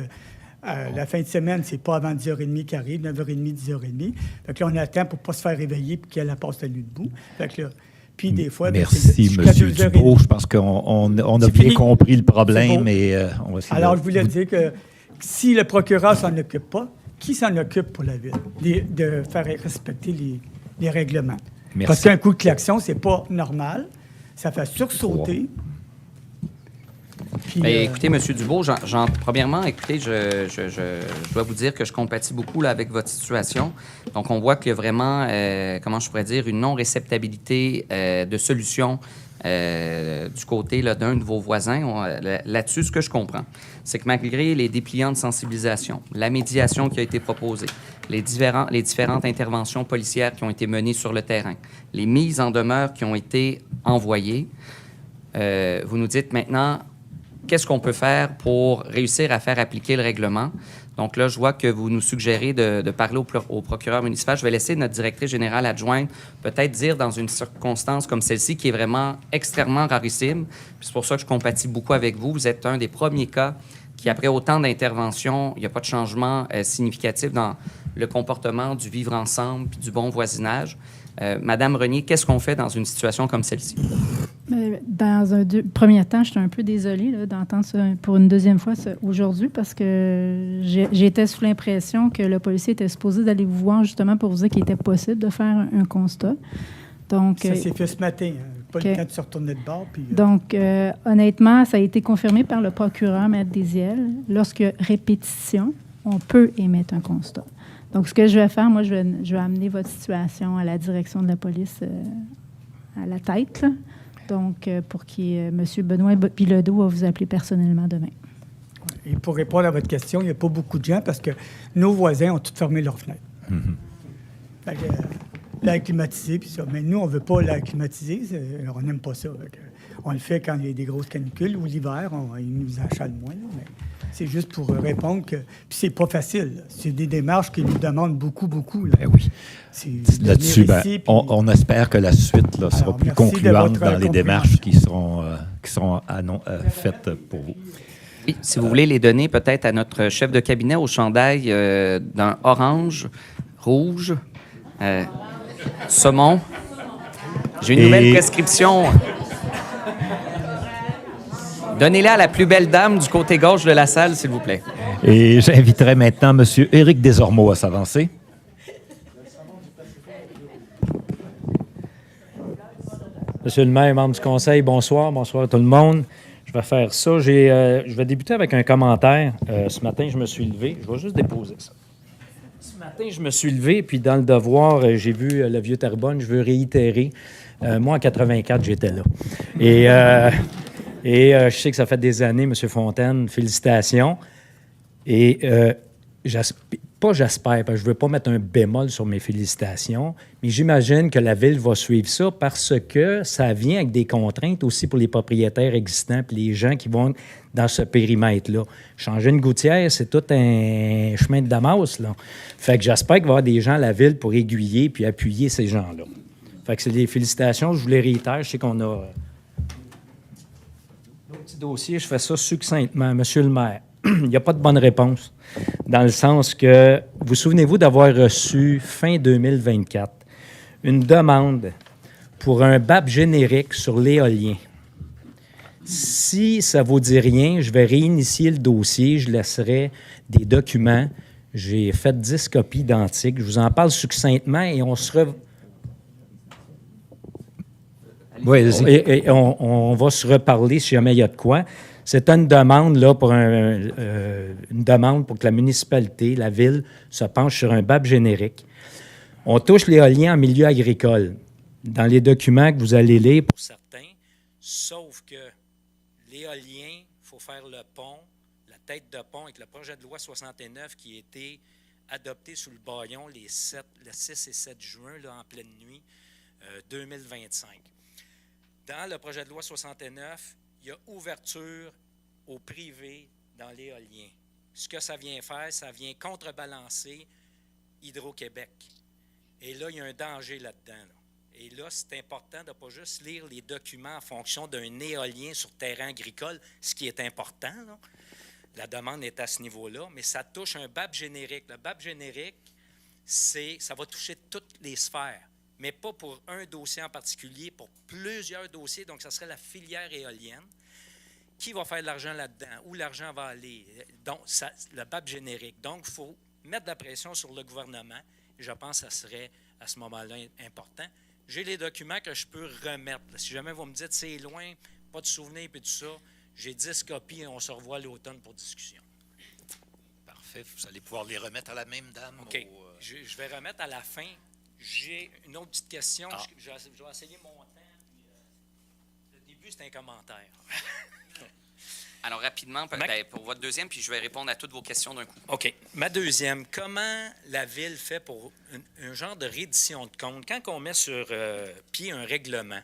La fin de semaine, c'est pas avant 10h30 qu'il arrive, 9h30, 10h30. Fait que là, on attend pour ne pas se faire réveiller et qu'elle passe la nuit debout. Fait que là, puis des fois... Merci, M. Dubois. Je pense qu'on a bien compris le problème et on va essayer. Alors, je voulais dire que si le procureur s'en occupe pas, qui s'en occupe pour la ville? De faire respecter les règlements. Merci. Parce qu'un coup de klaxon, c'est pas normal. Ça fait sursauter. Puis, écoutez, M. Dubois, premièrement, écoutez, je dois vous dire que je compatis beaucoup là, avec votre situation. Donc, on voit qu'il y a vraiment, comment je pourrais dire, une non-réceptabilité de solutions du côté là, d'un de vos voisins. Là-dessus, ce que je comprends, c'est que malgré les dépliants de sensibilisation, la médiation qui a été proposée, les différentes interventions policières qui ont été menées sur le terrain, les mises en demeure qui ont été envoyées, vous nous dites maintenant... Qu'est-ce qu'on peut faire pour réussir à faire appliquer le règlement? Donc là, je vois que vous nous suggérez de parler au procureur municipal. Je vais laisser notre directrice générale adjointe peut-être dire dans une circonstance comme celle-ci qui est vraiment extrêmement rarissime. Puis c'est pour ça que je compatis beaucoup avec vous. Vous êtes un des premiers cas qui, après autant d'interventions, il n'y a pas de changement significatif dans le comportement du vivre ensemble puis du bon voisinage. Madame Renier, qu'est-ce qu'on fait dans une situation comme celle-ci? Dans un premier temps, j'étais un peu désolée là, d'entendre ça pour une deuxième fois aujourd'hui parce que j'étais sous l'impression que le policier était supposé d'aller vous voir justement pour vous dire qu'il était possible de faire un constat. Donc, ça s'est fait ce matin, pas le temps de se retourner de bord. Puis, Donc, honnêtement, ça a été confirmé par le procureur, Maître Desiel. Lorsqu'il y a répétition, on peut émettre un constat. Donc, ce que je vais faire, moi, je vais amener votre situation à la direction de la police à la tête, là. Donc, pour M. Benoît Bilodeau va vous appeler personnellement demain. Et pour répondre à votre question, il n'y a pas beaucoup de gens parce que nos voisins ont tous fermé leurs fenêtres. Fait que, l'air climatisé, puis ça. Mais nous, on ne veut pas l'air climatisé. On n'aime pas ça. On le fait quand il y a des grosses canicules ou l'hiver, il nous achale moins. Là, mais c'est juste pour répondre que... Puis c'est pas facile. Là. C'est des démarches qui nous demandent beaucoup, beaucoup. Là. Ben oui. Là-dessus, on espère que la suite là, sera plus concluante dans les démarches qui seront faites pour vous. Oui, si vous voulez les donner peut-être à notre chef de cabinet au chandail d'un orange, rouge, saumon. J'ai une nouvelle prescription. Donnez-les à la plus belle dame du côté gauche de la salle, s'il vous plaît. Et j'inviterai maintenant M. Éric Desormeaux à s'avancer. Monsieur le maire, membre du conseil, bonsoir. Bonsoir à tout le monde. Je vais faire ça. Je vais débuter avec un commentaire. Ce matin, je me suis levé. Je vais juste déposer ça. Ce matin, je me suis levé, puis dans le devoir, j'ai vu le vieux Terrebonne. Je veux réitérer. Moi, en 84, j'étais là. Et je sais que ça fait des années, M. Fontaine, félicitations. Et j'espère, parce que je ne veux pas mettre un bémol sur mes félicitations, mais j'imagine que la Ville va suivre ça parce que ça vient avec des contraintes aussi pour les propriétaires existants et les gens qui vont dans ce périmètre-là. Changer une gouttière, c'est tout un chemin de Damas, là. Fait que j'espère qu'il va y avoir des gens à la Ville pour aiguiller puis appuyer ces gens-là. Fait que c'est des félicitations. Je vous les réitère. Je sais qu'on a... Petit dossier, je fais ça succinctement. Monsieur le maire, il n'y a pas de bonne réponse, dans le sens que, vous souvenez-vous d'avoir reçu, fin 2024, une demande pour un BAP générique sur l'éolien. Si ça ne vous dit rien, je vais réinitier le dossier, je laisserai des documents. J'ai fait 10 copies identiques. Je vous en parle succinctement et on se on va se reparler si jamais il y a de quoi. C'est une demande là, une demande pour que la municipalité, la Ville, se penche sur un BAP générique. On touche l'éolien en milieu agricole. Dans les documents que vous allez lire pour certains, sauf que l'éolien, il faut faire le pont, la tête de pont avec le projet de loi 69 qui a été adopté sous le bâillon le 6 et 7 juin, là, en pleine nuit 2025. Dans le projet de loi 69, il y a ouverture au privé dans l'éolien. Ce que ça vient faire, ça vient contrebalancer Hydro-Québec. Et là, il y a un danger là-dedans. Là. Et là, c'est important de ne pas juste lire les documents en fonction d'un éolien sur terrain agricole, ce qui est important, là. La demande est à ce niveau-là, mais ça touche un BAP générique. Le BAP générique, ça va toucher toutes les sphères, mais pas pour un dossier en particulier, pour plusieurs dossiers. Donc, ça serait la filière éolienne. Qui va faire de l'argent là-dedans? Où l'argent va aller? Donc, le BAP générique. Donc, il faut mettre de la pression sur le gouvernement. Et je pense que ça serait, à ce moment-là, important. J'ai les documents que je peux remettre. Si jamais vous me dites c'est loin, pas de souvenirs et tout ça, j'ai 10 copies et on se revoit à l'automne pour discussion. Parfait. Vous allez pouvoir les remettre à la même dame? OK. Je vais remettre à la fin. J'ai une autre petite question. Je vais essayer mon temps. Le début, c'est un commentaire. Alors, rapidement, pour votre deuxième, puis je vais répondre à toutes vos questions d'un coup. OK. Ma deuxième, comment la Ville fait pour un genre de reddition de compte? Quand on met sur pied un règlement,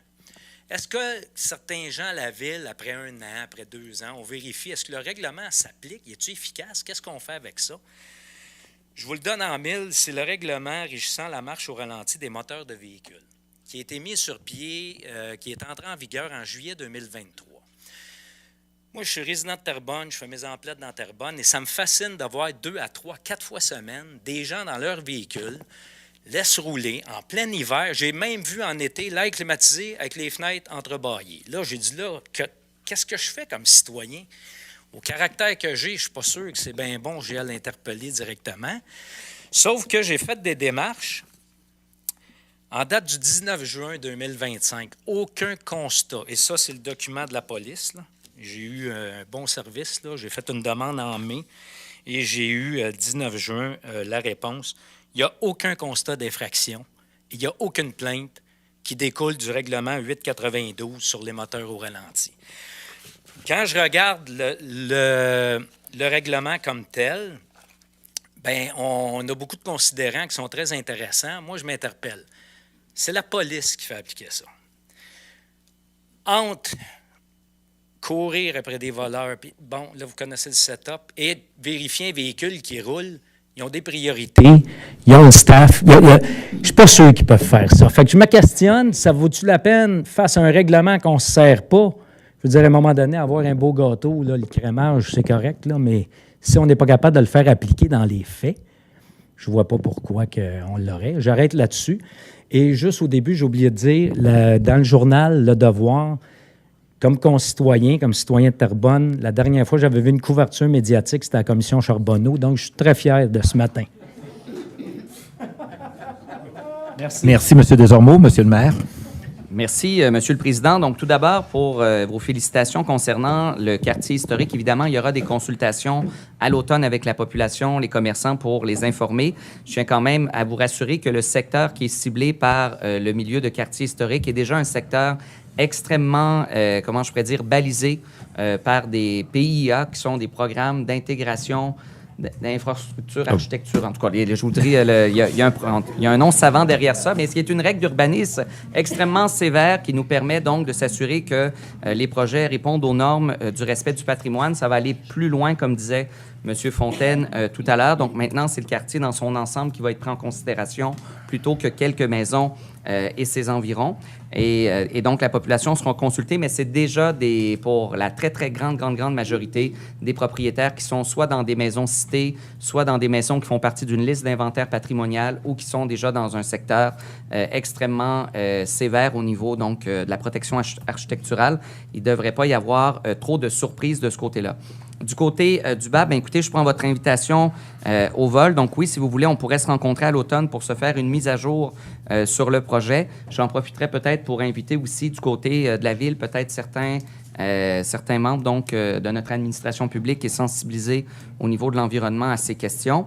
est-ce que certains gens à la Ville, après 1 an, après 2 ans, on vérifie, est-ce que le règlement s'applique? Est-il efficace? Qu'est-ce qu'on fait avec ça? Je vous le donne en mille, c'est le règlement régissant la marche au ralenti des moteurs de véhicules, qui a été mis sur pied, qui est entré en vigueur en juillet 2023. Moi, je suis résident de Terrebonne, je fais mes emplettes dans Terrebonne et ça me fascine de voir 2 à 3, 4 fois semaine des gens dans leur véhicule laissent rouler en plein hiver. J'ai même vu en été l'air climatisé avec les fenêtres entrebâillées. Là, j'ai dit qu'est-ce que je fais comme citoyen? Au caractère que j'ai, je ne suis pas sûr que c'est bien bon, j'ai à l'interpeller directement. Sauf que j'ai fait des démarches. En date du 19 juin 2025, aucun constat. Et ça, c'est le document de la police, là. J'ai eu un bon service, là. J'ai fait une demande en mai et j'ai eu, 19 juin, la réponse. Il n'y a aucun constat d'infraction. Il n'y a aucune plainte qui découle du règlement 892 sur les moteurs au ralenti. Quand je regarde le règlement comme tel, bien, on a beaucoup de considérants qui sont très intéressants. Moi, je m'interpelle. C'est la police qui fait appliquer ça. Entre courir après des voleurs, puis bon, là, vous connaissez le setup, et vérifier un véhicule qui roule, ils ont des priorités, ils ont le staff. Je ne suis pas sûr qu'ils peuvent faire ça. Fait que je me questionne, ça vaut-tu la peine, face à un règlement qu'on ne se sert pas? Je veux dire, à un moment donné, avoir un beau gâteau, là, le crémage, c'est correct, là, mais si on n'est pas capable de le faire appliquer dans les faits, je ne vois pas pourquoi on l'aurait. J'arrête là-dessus. Et juste au début, j'ai oublié de dire, dans le journal Le Devoir, comme concitoyen, comme citoyen de Terrebonne, la dernière fois que j'avais vu une couverture médiatique, c'était à la commission Charbonneau, donc je suis très fier de ce matin. Merci. Merci, M. Desormeaux. Monsieur le maire. Merci, Monsieur le Président. Donc, tout d'abord, pour vos félicitations concernant le quartier historique, évidemment, il y aura des consultations à l'automne avec la population, les commerçants, pour les informer. Je tiens quand même à vous rassurer que le secteur qui est ciblé par le milieu de quartier historique est déjà un secteur extrêmement, comment je pourrais dire, balisé par des PIA, qui sont des programmes d'intégration d'infrastructure, architecture, en tout cas, je vous dirais, il y a un nom savant derrière ça, mais ce qui est une règle d'urbanisme extrêmement sévère qui nous permet donc de s'assurer que les projets répondent aux normes du respect du patrimoine. Ça va aller plus loin, comme disait M. Fontaine tout à l'heure. Donc maintenant, c'est le quartier dans son ensemble qui va être pris en considération plutôt que quelques maisons et ses environs. Et donc, la population sera consultée, mais c'est déjà pour la très, très grande majorité des propriétaires qui sont soit dans des maisons citées, soit dans des maisons qui font partie d'une liste d'inventaire patrimonial ou qui sont déjà dans un secteur extrêmement sévère au niveau donc, de la protection architecturale. Il ne devrait pas y avoir trop de surprises de ce côté-là. Du côté du BAP, écoutez, je prends votre invitation au vol. Donc oui, si vous voulez, on pourrait se rencontrer à l'automne pour se faire une mise à jour sur le projet. J'en profiterai peut-être pour inviter aussi du côté de la Ville, peut-être certains membres donc, de notre administration publique et sensibilisés au niveau de l'environnement à ces questions.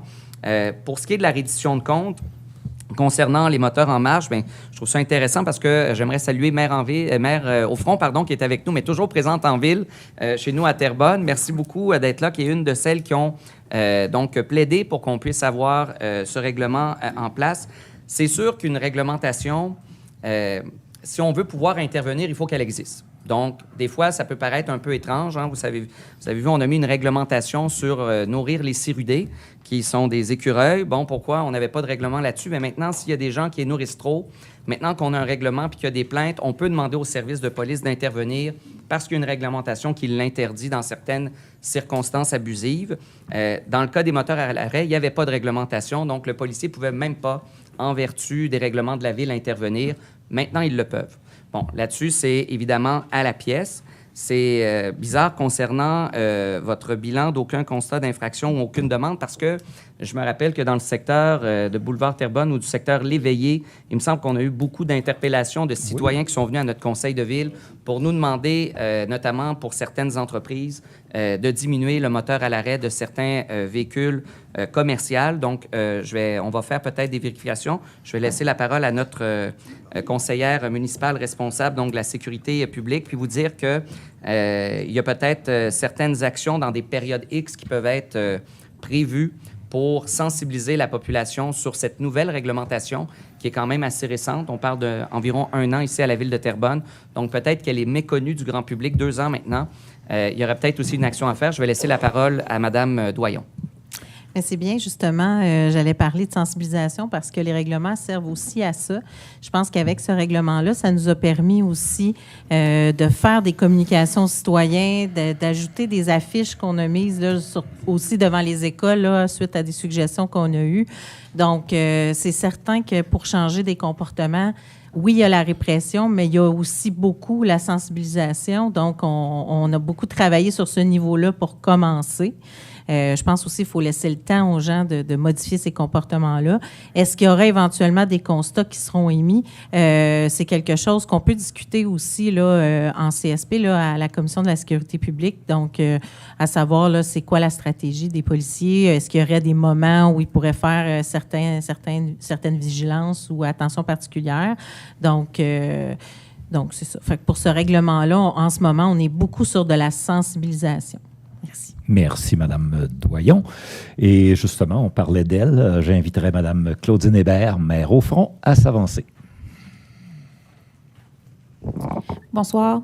Pour ce qui est de la reddition de comptes, concernant les moteurs en marche, bien, je trouve ça intéressant parce que j'aimerais saluer Maire au front, qui est avec nous, mais toujours présente en ville, chez nous à Terrebonne. Merci beaucoup d'être là, qui est une de celles qui ont donc plaidé pour qu'on puisse avoir ce règlement en place. C'est sûr qu'une réglementation, si on veut pouvoir intervenir, il faut qu'elle existe. Donc, des fois, ça peut paraître un peu étrange. Hein? Vous avez vu, on a mis une réglementation sur nourrir les cirrudés, qui sont des écureuils. Bon, pourquoi on n'avait pas de règlement là-dessus? Mais maintenant, s'il y a des gens qui les nourrissent trop, maintenant qu'on a un règlement puis qu'il y a des plaintes, on peut demander au service de police d'intervenir parce qu'il y a une réglementation qui l'interdit dans certaines circonstances abusives. Dans le cas des moteurs à l'arrêt, il n'y avait pas de réglementation, donc le policier ne pouvait même pas, en vertu des règlements de la ville, intervenir. Maintenant, ils le peuvent. Bon, là-dessus, c'est évidemment à la pièce. C'est bizarre concernant votre bilan d'aucun constat d'infraction ou aucune demande parce que je me rappelle que dans le secteur de Boulevard Terrebonne ou du secteur L'Éveillé, il me semble qu'on a eu beaucoup d'interpellations de citoyens qui sont venus à notre conseil de ville pour nous demander, notamment pour certaines entreprises, de diminuer le moteur à l'arrêt de certains véhicules commerciaux. Donc, on va faire peut-être des vérifications. Je vais laisser la parole à notre conseillère municipale responsable donc de la sécurité publique, puis vous dire que il y a peut-être certaines actions dans des périodes X qui peuvent être prévues pour sensibiliser la population sur cette nouvelle réglementation qui est quand même assez récente. On parle d'environ 1 an ici à la ville de Terrebonne. Donc, peut-être qu'elle est méconnue du grand public 2 ans maintenant. Il y aurait peut-être aussi une action à faire. Je vais laisser la parole à Mme Doyon. Mais c'est bien, justement, j'allais parler de sensibilisation parce que les règlements servent aussi à ça. Je pense qu'avec ce règlement-là, ça nous a permis aussi de faire des communications aux citoyens, d'ajouter des affiches qu'on a mises là, aussi devant les écoles là, suite à des suggestions qu'on a eues. Donc, c'est certain que pour changer des comportements, oui, il y a la répression, mais il y a aussi beaucoup la sensibilisation. Donc, on a beaucoup travaillé sur ce niveau-là pour commencer. Je pense aussi qu'il faut laisser le temps aux gens de modifier ces comportements-là. Est-ce qu'il y aura éventuellement des constats qui seront émis? C'est quelque chose qu'on peut discuter aussi là, en CSP, là, à la Commission de la sécurité publique. Donc, à savoir, là, c'est quoi la stratégie des policiers? Est-ce qu'il y aurait des moments où ils pourraient faire certaines vigilances ou attention particulière? Donc, c'est ça. Fait que pour ce règlement-là, en ce moment, on est beaucoup sur de la sensibilisation. Merci. Merci, Mme Doyon. Et justement, on parlait d'elle. J'inviterai Mme Claudine Hébert, maire au front, à s'avancer. Bonsoir.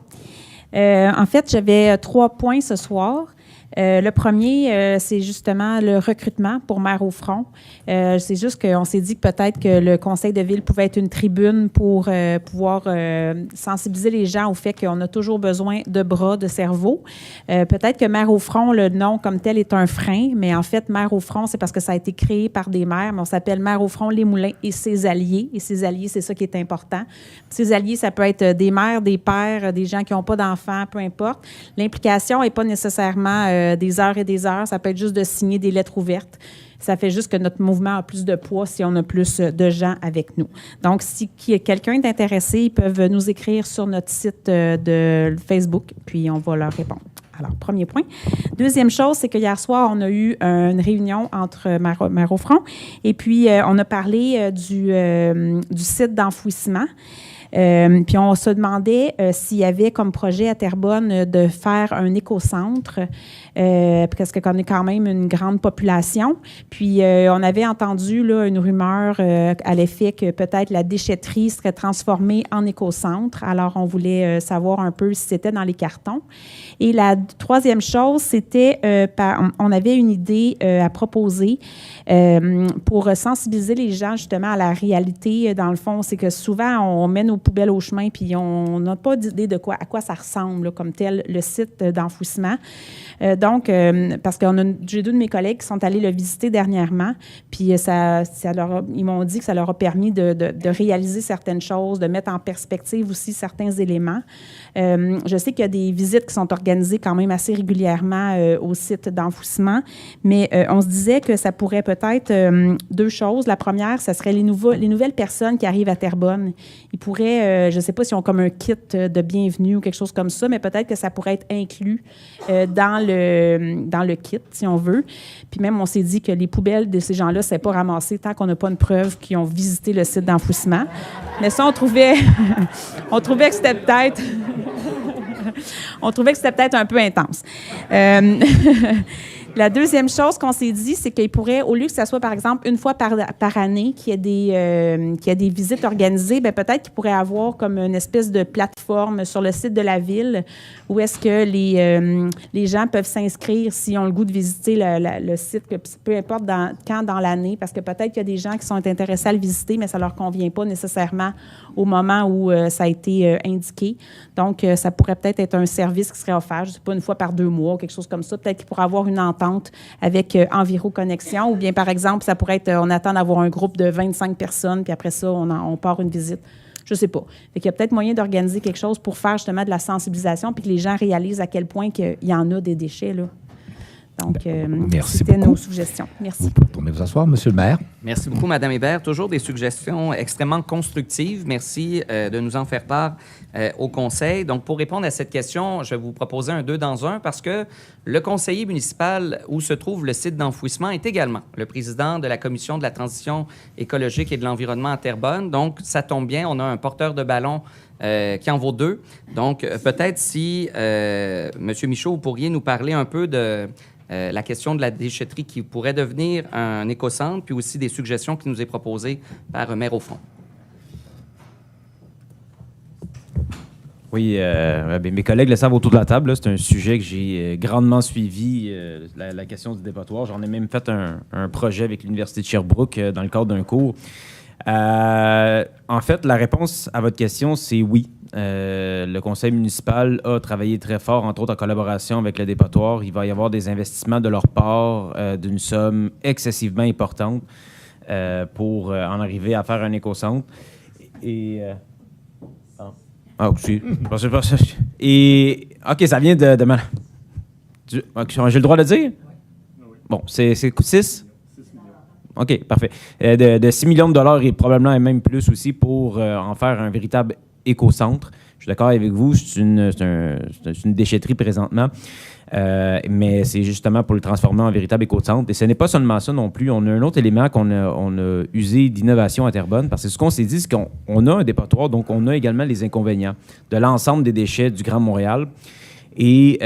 En fait, j'avais 3 points ce soir. Le premier, c'est justement le recrutement pour maire au front. C'est juste qu'on s'est dit que peut-être que le conseil de ville pouvait être une tribune pour pouvoir sensibiliser les gens au fait qu'on a toujours besoin de bras, de cerveau. Peut-être que maire au front, le nom comme tel est un frein, mais en fait, maire au front, c'est parce que ça a été créé par des maires, mais on s'appelle maire au front, les Moulins et ses alliés. Et ses alliés, c'est ça qui est important. Ses alliés, ça peut être des mères, des pères, des gens qui n'ont pas d'enfants, peu importe. L'implication n'est pas nécessairement des heures et des heures. Ça peut être juste de signer des lettres ouvertes. Ça fait juste que notre mouvement a plus de poids si on a plus de gens avec nous. Donc, si quelqu'un est intéressé, ils peuvent nous écrire sur notre site de Facebook, puis on va leur répondre. Alors, premier point. Deuxième chose, c'est que hier soir, on a eu une réunion entre maire au front et puis on a parlé du site d'enfouissement. Puis on se demandait s'il y avait comme projet à Terrebonne de faire un écocentre, parce qu'on est quand même une grande population. Puis on avait entendu là, une rumeur à l'effet que peut-être la déchetterie serait transformée en écocentre. Alors on voulait savoir un peu si c'était dans les cartons. Et la troisième chose, c'était on avait une idée à proposer pour sensibiliser les gens justement à la réalité. Dans le fond, c'est que souvent on mène nos poubelles au chemin puis on n'a pas d'idée de à quoi ça ressemble là, comme tel le site d'enfouissement. Donc, parce que j'ai 2 de mes collègues qui sont allés le visiter dernièrement, puis ils m'ont dit que ça leur a permis de réaliser certaines choses, de mettre en perspective aussi certains éléments. Je sais qu'il y a des visites qui sont organisées quand même assez régulièrement au site d'enfouissement, mais on se disait que ça pourrait peut-être 2 choses. La première, ce serait les nouvelles personnes qui arrivent à Terrebonne. Ils pourraient, je ne sais pas si on ont comme un kit de bienvenue ou quelque chose comme ça, mais peut-être que ça pourrait être inclus dans le kit, si on veut. Puis même, on s'est dit que les poubelles de ces gens-là ne seraient pas ramassées tant qu'on n'a pas une preuve qu'ils ont visité le site d'enfouissement. Mais ça, on trouvait que c'était peut-être... on trouvait que c'était peut-être un peu intense. La deuxième chose qu'on s'est dit, c'est qu'il pourrait, au lieu que ça soit, par exemple, une fois par année qu'il y ait des visites organisées, bien, peut-être qu'il pourrait avoir comme une espèce de plateforme sur le site de la ville où est-ce que les gens peuvent s'inscrire s'ils ont le goût de visiter le site, peu importe quand dans l'année, parce que peut-être qu'il y a des gens qui sont intéressés à le visiter, mais ça ne leur convient pas nécessairement au moment où ça a été indiqué. Donc, ça pourrait peut-être être un service qui serait offert, je ne sais pas, une fois par 2 mois, quelque chose comme ça. Peut-être qu'il pourrait avoir une entente avec Enviro Connexion, ou bien, par exemple, ça pourrait être, on attend d'avoir un groupe de 25 personnes, puis après ça, on part une visite. Je ne sais pas. Fait qu'il y a peut-être moyen d'organiser quelque chose pour faire justement de la sensibilisation, puis que les gens réalisent à quel point il y en a des déchets, là. Donc, c'était nos suggestions. Merci. Vous pouvez retourner vous asseoir, Monsieur le maire. Merci beaucoup, Mme Hébert. Toujours des suggestions extrêmement constructives. Merci de nous en faire part au Conseil. Donc, pour répondre à cette question, je vais vous proposer un 2 dans 1 parce que le conseiller municipal où se trouve le site d'enfouissement est également le président de la Commission de la transition écologique et de l'environnement à Terrebonne. Donc, ça tombe bien, on a un porteur de ballon qui en vaut 2. Donc, peut-être si, M. Michaud, vous pourriez nous parler un peu de la question de la déchetterie qui pourrait devenir un écocentre, puis aussi des suggestions qui nous est proposées par Maire au front. Oui, mes collègues le savent autour de la table. C'est un sujet que j'ai grandement suivi, la question du dépotoir. J'en ai même fait un projet avec l'Université de Sherbrooke dans le cadre d'un cours. En fait, la réponse à votre question, c'est oui. Le conseil municipal a travaillé très fort, entre autres en collaboration avec le dépotoir. Il va y avoir des investissements de leur part d'une somme excessivement importante pour en arriver à faire un écocentre. Et... OK, ça vient de j'ai le droit de le dire? Bon, c'est 6? OK, parfait. De 6 millions de dollars et probablement même plus aussi pour en faire un véritable écocentre. Je suis d'accord avec vous, c'est une déchetterie présentement, mais c'est justement pour le transformer en véritable écocentre. Et ce n'est pas seulement ça non plus. On a un autre élément qu'on a usé d'innovation à Terrebonne, parce que ce qu'on s'est dit, c'est qu'on a un dépotoir, donc on a également les inconvénients de l'ensemble des déchets du Grand Montréal. Et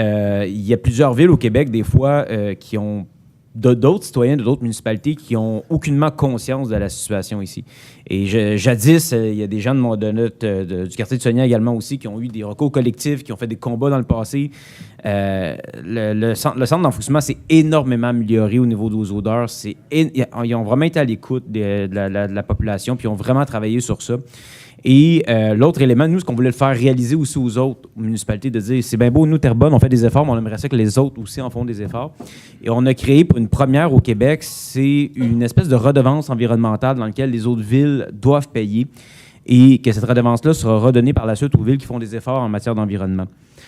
il y a plusieurs villes au Québec, des fois, qui ont d'autres citoyens de d'autres municipalités qui n'ont aucunement conscience de la situation ici. Et jadis, il y a des gens du quartier de Sonia également aussi qui ont eu des recours collectifs, qui ont fait des combats dans le passé. Le centre d'enfouissement s'est énormément amélioré au niveau des odeurs. Ils ont vraiment été à l'écoute de la population, puis ils ont vraiment travaillé sur ça. Et l'autre élément, nous, ce qu'on voulait le faire réaliser aussi aux autres municipalités, de dire, c'est bien beau, nous, Terrebonne, on fait des efforts, mais on aimerait ça que les autres aussi en font des efforts. Et on a créé pour une première au Québec, c'est une espèce de redevance environnementale dans laquelle les autres villes doivent payer et que cette redevance-là sera redonnée par la suite aux villes qui font des efforts en matière d'environnement.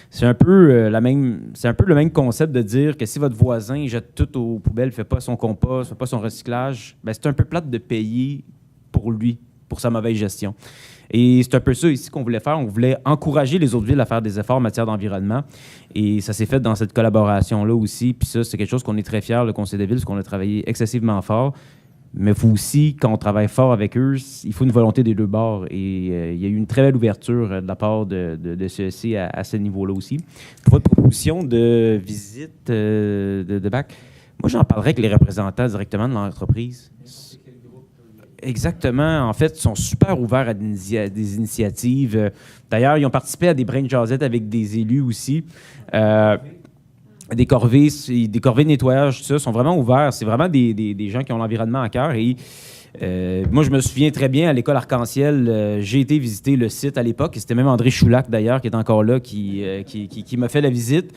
C'est un peu le même concept de dire que si votre voisin jette tout aux poubelles, ne fait pas son compost, ne fait pas son recyclage, bien, c'est un peu plate de payer pour lui, pour sa mauvaise gestion. Et c'est un peu ça ici qu'on voulait faire. On voulait encourager les autres villes à faire des efforts en matière d'environnement. Et ça s'est fait dans cette collaboration-là aussi. Puis ça, c'est quelque chose qu'on est très fiers, le Conseil des villes, parce qu'on a travaillé excessivement fort. Mais il faut aussi, quand on travaille fort avec eux, il faut une volonté des deux bords. Et il y a eu une très belle ouverture de la part de CEC à ce niveau-là aussi. Pour votre proposition de visite de bac, moi, j'en parlerai avec les représentants directement de l'entreprise. Exactement. En fait, ils sont super ouverts à des initiatives. D'ailleurs, ils ont participé à des brain jazettes avec des élus aussi. Des corvées de nettoyage, tout ça, sont vraiment ouverts. C'est vraiment des gens qui ont l'environnement à cœur. Et moi, je me souviens très bien, à l'école Arc-en-Ciel, j'ai été visiter le site à l'époque. C'était même André Choulac, d'ailleurs, qui est encore là, qui m'a fait la visite.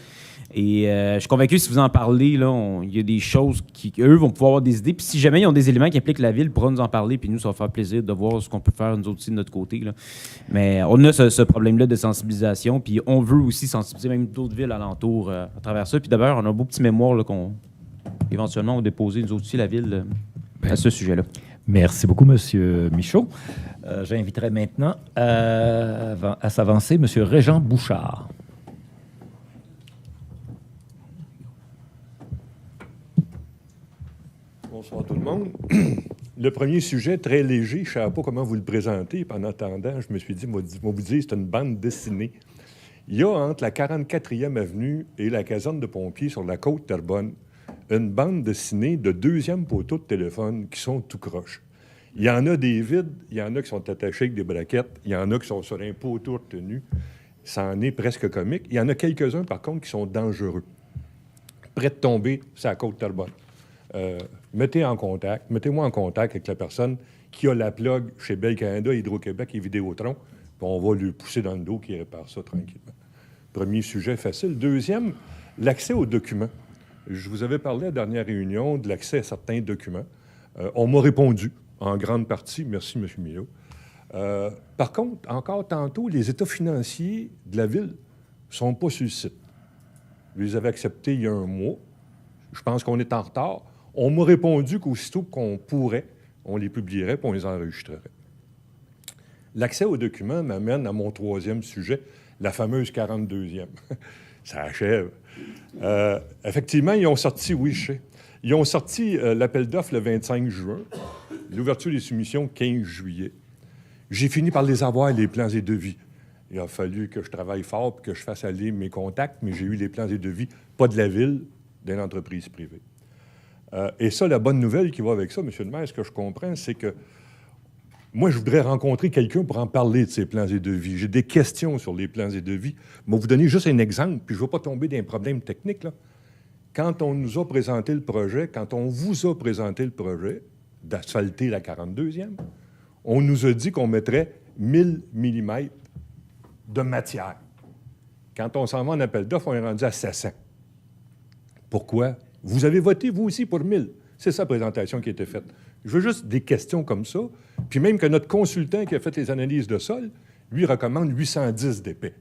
Et je suis convaincu, si vous en parlez, là, il y a des choses qu'eux vont pouvoir avoir des idées. Puis si jamais ils ont des éléments qui impliquent la ville, ils pourront nous en parler. Puis nous, ça va faire plaisir de voir ce qu'on peut faire, nous autres aussi, de notre côté. Là. Mais on a ce problème-là de sensibilisation. Puis on veut aussi sensibiliser même d'autres villes alentours à travers ça. Puis d'abord, on a un beau petit mémoire là, qu'on éventuellement va déposer, nous autres aussi, la ville, à ce sujet-là. Merci beaucoup, M. Michaud. J'inviterai maintenant à s'avancer M. Régent Bouchard. Bonsoir tout le monde. Le premier sujet, très léger, je ne savais pas comment vous le présenter. En attendant, je me suis dit, moi vous dire, c'est une bande dessinée. Il y a entre la 44e avenue et la caserne de pompiers sur la côte Terrebonne une bande dessinée de deuxième poteau de téléphone qui sont tout croches. Il y en a des vides, il y en a qui sont attachés avec des braquettes, il y en a qui sont sur un poteau retenu. Ça en est presque comique. Il y en a quelques-uns, par contre, qui sont dangereux. Prêts de tomber sur la côte Terrebonne. Mettez-moi en contact avec la personne qui a la plug chez Bell Canada, Hydro-Québec et Vidéotron, puis on va lui pousser dans le dos qui répare ça tranquillement. Premier sujet facile. Deuxième, l'accès aux documents. Je vous avais parlé à la dernière réunion de l'accès à certains documents. On m'a répondu, en grande partie. Merci, M. Millaud. Par contre, encore tantôt, les états financiers de la Ville ne sont pas sur le site. Je les avais acceptés il y a un mois. Je pense qu'on est en retard. On m'a répondu qu'aussitôt qu'on pourrait, on les publierait et on les enregistrerait. L'accès aux documents m'amène à mon troisième sujet, la fameuse 42e. Ça achève. Effectivement, ils ont sorti, oui, je sais, ils ont sorti l'appel d'offres le 25 juin, l'ouverture des soumissions 15 juillet. J'ai fini par les avoir, les plans et devis. Il a fallu que je travaille fort et que je fasse aller mes contacts, mais j'ai eu les plans et devis, pas de la Ville, d'une entreprise privée. Et ça, la bonne nouvelle qui va avec ça, M. le maire, ce que je comprends, c'est que moi, je voudrais rencontrer quelqu'un pour en parler de ces plans et devis. J'ai des questions sur les plans et devis. Je vais vous donner juste un exemple, puis je ne vais pas tomber dans un problème technique, là. Quand on nous a présenté le projet, quand on vous a présenté le projet d'asphalter la 42e, on nous a dit qu'on mettrait 1000 mm de matière. Quand on s'en va en appel d'offres, on est rendu à 700. Pourquoi? Vous avez voté, vous aussi, pour 1000. C'est ça la présentation qui a été faite. Je veux juste des questions comme ça. Puis même que notre consultant qui a fait les analyses de sol, lui, recommande 810 d'épais.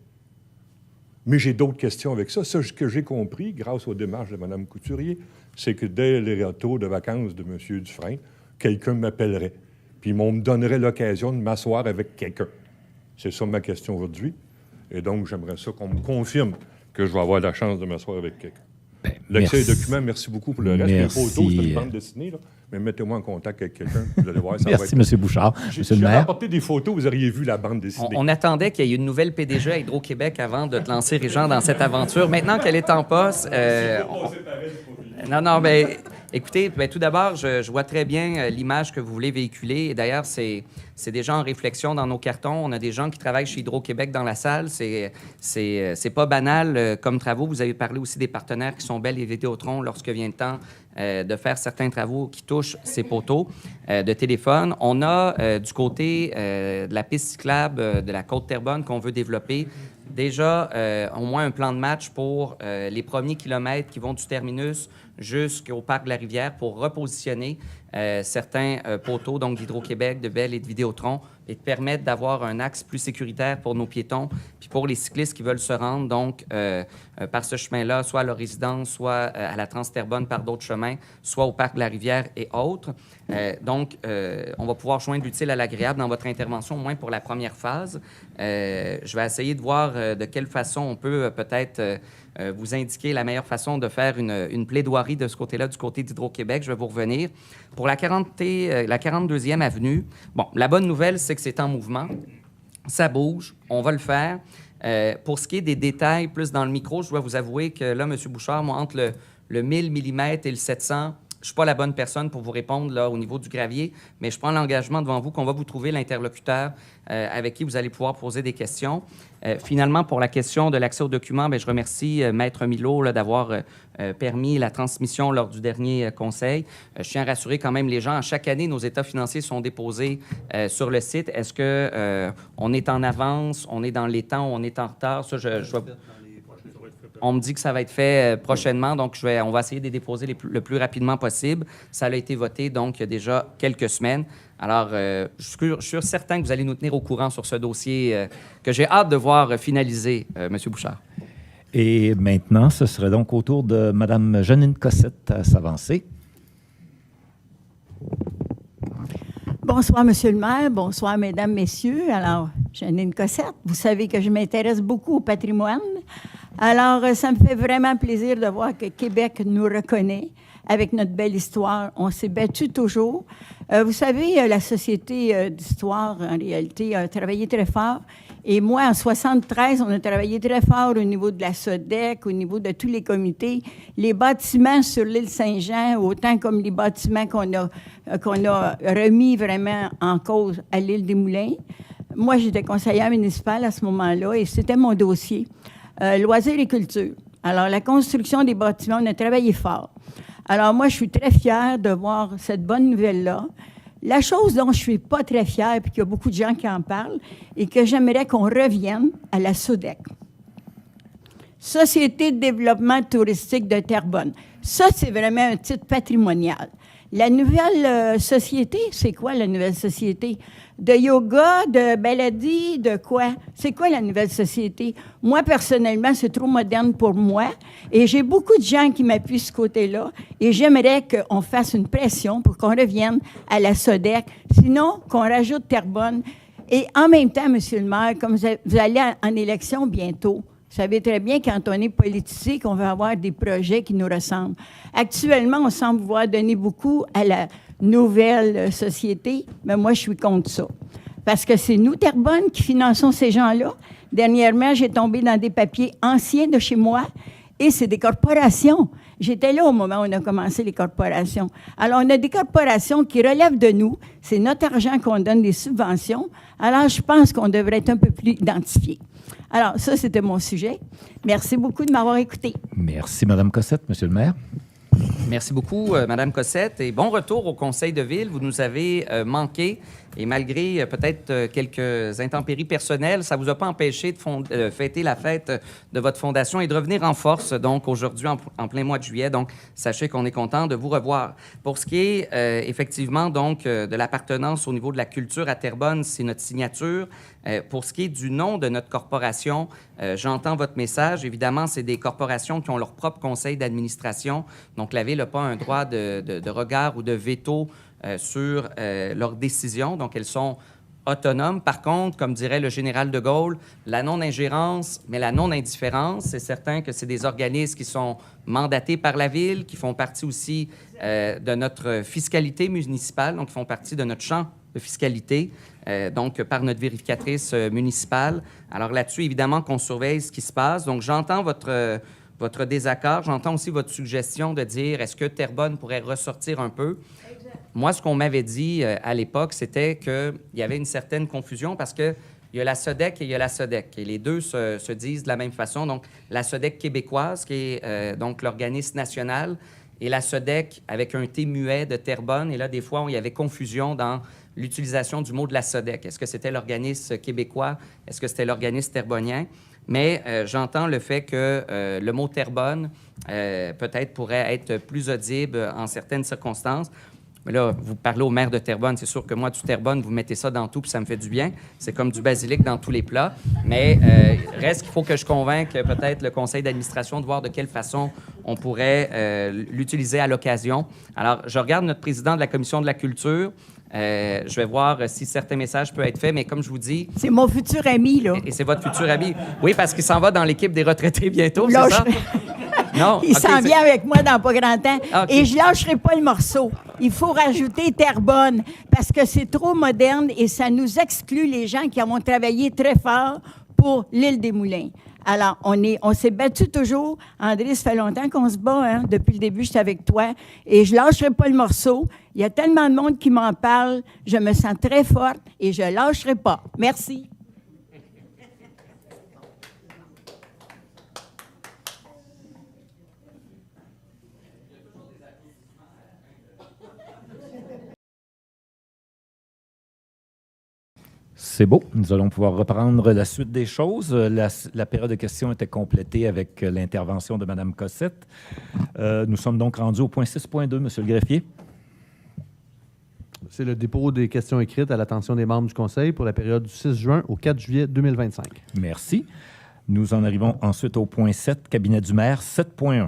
Mais j'ai d'autres questions avec ça. Ce que j'ai compris, grâce aux démarches de Mme Couturier, c'est que dès les retours de vacances de M. Dufresne, quelqu'un m'appellerait. Puis on me donnerait l'occasion de m'asseoir avec quelqu'un. C'est ça ma question aujourd'hui. Et donc, j'aimerais ça qu'on me confirme que je vais avoir la chance de m'asseoir avec quelqu'un. L'accès aux documents, merci beaucoup pour le reste. Les photos, c'est une bande dessinée, là. Mais mettez-moi en contact avec quelqu'un. Vous allez voir, ça va être... Merci, M. Bouchard. J'ai apporté des photos, vous auriez vu la bande dessinée. On attendait qu'il y ait une nouvelle PDG à Hydro-Québec avant de te lancer, Régent, dans cette aventure. Maintenant qu'elle est en poste... Non, mais écoutez, tout d'abord, je vois très bien l'image que vous voulez véhiculer. Et d'ailleurs, c'est déjà en réflexion dans nos cartons. On a des gens qui travaillent chez Hydro-Québec dans la salle. C'est pas banal comme travaux. Vous avez parlé aussi des partenaires qui sont Bell et Vidéotron lorsque vient le temps de faire certains travaux qui touchent ces poteaux de téléphone. On a du côté de la piste cyclable de la Côte-Terrebonne qu'on veut développer. Déjà, au moins un plan de match pour les premiers kilomètres qui vont du terminus jusqu'au parc de la Rivière pour repositionner certains poteaux, donc d'Hydro-Québec, de Bell et de Vidéotron, et de permettre d'avoir un axe plus sécuritaire pour nos piétons, puis pour les cyclistes qui veulent se rendre donc par ce chemin-là, soit à leur résidence, soit à la Trans-Terrebonne par d'autres chemins, soit au parc de la Rivière et autres. Donc, on va pouvoir joindre l'utile à l'agréable dans votre intervention, au moins pour la première phase. Je vais essayer de voir de quelle façon on peut peut-être vous indiquer la meilleure façon de faire une plaidoirie de ce côté-là, du côté d'Hydro-Québec. Je vais vous revenir. Pour la 42e avenue, bon, la bonne nouvelle, c'est que c'est en mouvement. Ça bouge. On va le faire. Pour ce qui est des détails, plus dans le micro, je dois vous avouer que là, M. Bouchard, moi, entre le 1000 mm et le 700, je ne suis pas la bonne personne pour vous répondre là, au niveau du gravier, mais je prends l'engagement devant vous qu'on va vous trouver l'interlocuteur avec qui vous allez pouvoir poser des questions. Finalement, pour la question de l'accès aux documents, bien, je remercie Maître Millaud là, d'avoir permis la transmission lors du dernier conseil. Je tiens à rassurer quand même les gens. À chaque année, nos états financiers sont déposés sur le site. Est-ce qu'on est en avance, on est dans les temps, on est en retard? Ça, on me dit que ça va être fait prochainement, donc on va essayer de les déposer le plus rapidement possible. Ça a été voté, donc, il y a déjà quelques semaines. Alors, je suis certain que vous allez nous tenir au courant sur ce dossier que j'ai hâte de voir finaliser, M. Bouchard. Et maintenant, ce serait donc au tour de Mme Janine Cossette à s'avancer. Bonsoir, Monsieur le maire. Bonsoir, Mesdames, Messieurs. Alors, Janine Cossette, vous savez que je m'intéresse beaucoup au patrimoine. Alors, ça me fait vraiment plaisir de voir que Québec nous reconnaît avec notre belle histoire. On s'est battu toujours. Vous savez, la Société d'histoire, en réalité, a travaillé très fort. Et moi, en 1973, on a travaillé très fort au niveau de la SODEC, au niveau de tous les comités. Les bâtiments sur l'île Saint-Jean, autant comme les bâtiments qu'on a remis vraiment en cause à l'île des Moulins. Moi, j'étais conseillère municipale à ce moment-là et c'était mon dossier. Loisirs et culture. Alors, la construction des bâtiments, on a travaillé fort. Alors, moi, je suis très fière de voir cette bonne nouvelle-là. La chose dont je ne suis pas très fière, puis qu'il y a beaucoup de gens qui en parlent, et que j'aimerais qu'on revienne à la SODEC. Société de développement touristique de Terrebonne. Ça, c'est vraiment un titre patrimonial. La nouvelle société, c'est quoi la nouvelle société? De yoga, de baladi, de quoi? C'est quoi la nouvelle société? Moi, personnellement, c'est trop moderne pour moi et j'ai beaucoup de gens qui m'appuient ce côté-là et j'aimerais qu'on fasse une pression pour qu'on revienne à la SODEC, sinon qu'on rajoute Terrebonne. Et en même temps, M. le maire, comme vous allez en élection bientôt, vous savez très bien, quand on est politicien, qu'on veut avoir des projets qui nous ressemblent. Actuellement, on semble vouloir donner beaucoup à la nouvelle société, mais moi, je suis contre ça. Parce que c'est nous, Terrebonne, qui finançons ces gens-là. Dernièrement, j'ai tombé dans des papiers anciens de chez moi et c'est des corporations. J'étais là au moment où on a commencé les corporations. Alors, on a des corporations qui relèvent de nous. C'est notre argent qu'on donne des subventions. Alors, je pense qu'on devrait être un peu plus identifié. Alors, ça, c'était mon sujet. Merci beaucoup de m'avoir écouté. Merci, Mme Cossette. Monsieur le maire. Merci beaucoup, Mme Cossette. Et bon retour au Conseil de ville. Vous nous avez manqué. Et malgré peut-être quelques intempéries personnelles, ça ne vous a pas empêché de fêter la fête de votre fondation et de revenir en force, donc, aujourd'hui, en plein mois de juillet. Donc, sachez qu'on est content de vous revoir. Pour ce qui est, effectivement, donc, de l'appartenance au niveau de la culture à Terrebonne, c'est notre signature. Pour ce qui est du nom de notre corporation, j'entends votre message. Évidemment, c'est des corporations qui ont leur propre conseil d'administration. Donc, la Ville n'a pas un droit de regard ou de veto sur leurs décisions. Donc, elles sont autonomes. Par contre, comme dirait le général de Gaulle, la non-ingérence, mais la non-indifférence, c'est certain que c'est des organismes qui sont mandatés par la Ville, qui font partie aussi de notre fiscalité municipale, donc qui font partie de notre champ de fiscalité, donc par notre vérificatrice municipale. Alors là-dessus, évidemment qu'on surveille ce qui se passe. Donc, j'entends votre désaccord. J'entends aussi votre suggestion de dire, est-ce que Terrebonne pourrait ressortir un peu? Moi, ce qu'on m'avait dit à l'époque, c'était qu'il y avait une certaine confusion parce qu'il y a la SODEC et il y a la SODEC. Et les deux se disent de la même façon. Donc, la SODEC québécoise, qui est donc l'organisme national, et la SODEC avec un T muet de Terrebonne. Et là, des fois, il y avait confusion dans l'utilisation du mot de la SODEC. Est-ce que c'était l'organisme québécois? Est-ce que c'était l'organisme terrebonnien? Mais j'entends le fait que le mot Terrebonne peut-être pourrait être plus audible en certaines circonstances. Mais là, vous parlez au maire de Terrebonne. C'est sûr que moi, du Terrebonne, vous mettez ça dans tout, puis ça me fait du bien. C'est comme du basilic dans tous les plats. Mais reste qu'il faut que je convainque peut-être le conseil d'administration de voir de quelle façon on pourrait l'utiliser à l'occasion. Alors, je regarde notre président de la commission de la culture. Je vais voir si certains messages peuvent être faits, mais comme je vous dis... C'est mon futur ami, là. Et c'est votre futur ami. Oui, parce qu'il s'en va dans l'équipe des retraités bientôt, c'est ça? Non? Il s'en vient avec moi dans pas grand temps. Okay. Et je lâcherai pas le morceau. Il faut rajouter Terrebonne parce que c'est trop moderne et ça nous exclut les gens qui avons travaillé très fort pour l'île des Moulins. Alors, on s'est battu toujours. André, ça fait longtemps qu'on se bat, hein? Depuis le début, j'étais avec toi. Et je lâcherai pas le morceau. Il y a tellement de monde qui m'en parle. Je me sens très forte et je lâcherai pas. Merci. C'est beau. Nous allons pouvoir reprendre la suite des choses. La période de questions était complétée avec l'intervention de Mme Cossette. Nous sommes donc rendus au point 6.2, Monsieur le greffier. C'est le dépôt des questions écrites à l'attention des membres du Conseil pour la période du 6 juin au 4 juillet 2025. Merci. Nous en arrivons ensuite au point 7, cabinet du maire, 7.1.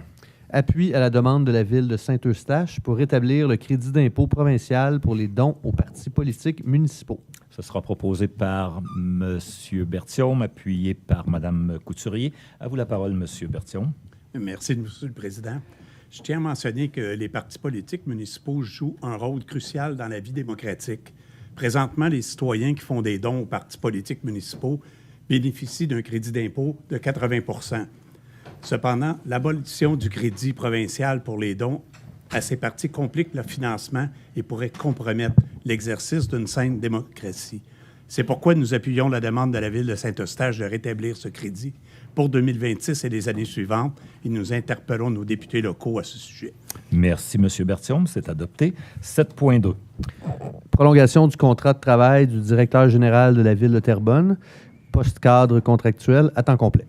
Appui à la demande de la Ville de Saint-Eustache pour rétablir le crédit d'impôt provincial pour les dons aux partis politiques municipaux. Ce sera proposé par M. Berthiaume, appuyé par Mme Couturier. À vous la parole, M. Berthiaume. Merci, M. le Président. Je tiens à mentionner que les partis politiques municipaux jouent un rôle crucial dans la vie démocratique. Présentement, les citoyens qui font des dons aux partis politiques municipaux bénéficient d'un crédit d'impôt de 80 %. Cependant, l'abolition du crédit provincial pour les dons à ces partis complique le financement et pourrait compromettre l'exercice d'une saine démocratie. C'est pourquoi nous appuyons la demande de la Ville de Saint-Eustache de rétablir ce crédit pour 2026 et les années suivantes. Et nous interpellons nos députés locaux à ce sujet. Merci, M. Berthiaume. C'est adopté. 7.2. Prolongation du contrat de travail du directeur général de la Ville de Terrebonne, poste cadre contractuel à temps complet.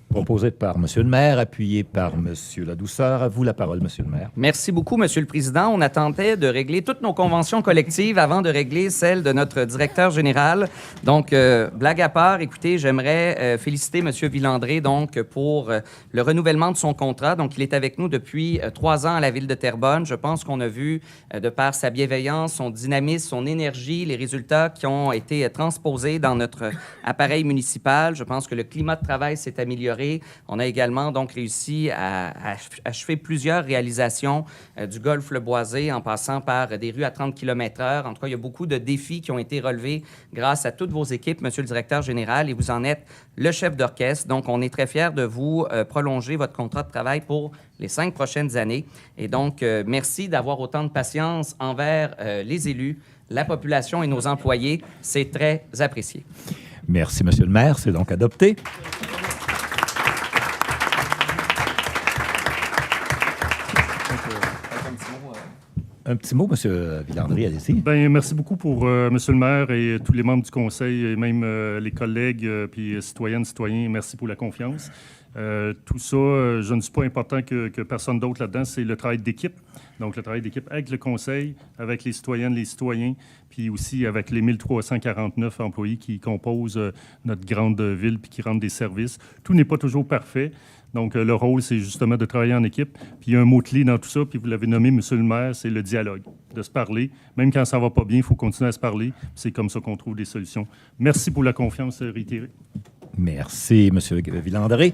Proposé par M. le maire, appuyé par M. Ladouceur. À vous la parole, M. le maire. Merci beaucoup, Monsieur le Président. On attendait de régler toutes nos conventions collectives avant de régler celle de notre directeur général. Donc, blague à part, écoutez, j'aimerais féliciter Monsieur Villandré donc pour le renouvellement de son contrat. Donc, il est avec nous depuis 3 ans à la Ville de Terrebonne. Je pense qu'on a vu, de par sa bienveillance, son dynamisme, son énergie, les résultats qui ont été transposés dans notre appareil municipal. Je pense que le climat de travail s'est amélioré. On a également donc réussi à achever plusieurs réalisations du golfe Le Boisé en passant par des rues à 30 km/h. En tout cas, il y a beaucoup de défis qui ont été relevés grâce à toutes vos équipes, Monsieur le directeur général, et vous en êtes le chef d'orchestre. Donc, on est très fiers de vous prolonger votre contrat de travail pour les 5 prochaines années. Et donc, merci d'avoir autant de patience envers les élus, la population et nos employés. C'est très apprécié. Merci, M. le maire. C'est donc adopté. Un petit mot, M. Villandré, allez-y. Bien, merci beaucoup pour M. le maire et tous les membres du conseil et même les collègues puis citoyennes, citoyens. Merci pour la confiance. Tout ça, je ne suis pas important que personne d'autre là-dedans. C'est le travail d'équipe. Donc, le travail d'équipe avec le conseil, avec les citoyennes, les citoyens, puis aussi avec les 1349 employés qui composent notre grande ville puis qui rendent des services. Tout n'est pas toujours parfait. Donc, le rôle, c'est justement de travailler en équipe. Puis, il y a un mot-clé dans tout ça, puis vous l'avez nommé, Monsieur le maire, c'est le dialogue, de se parler. Même quand ça ne va pas bien, il faut continuer à se parler. C'est comme ça qu'on trouve des solutions. Merci pour la confiance réitérée. Merci, M. Villandré.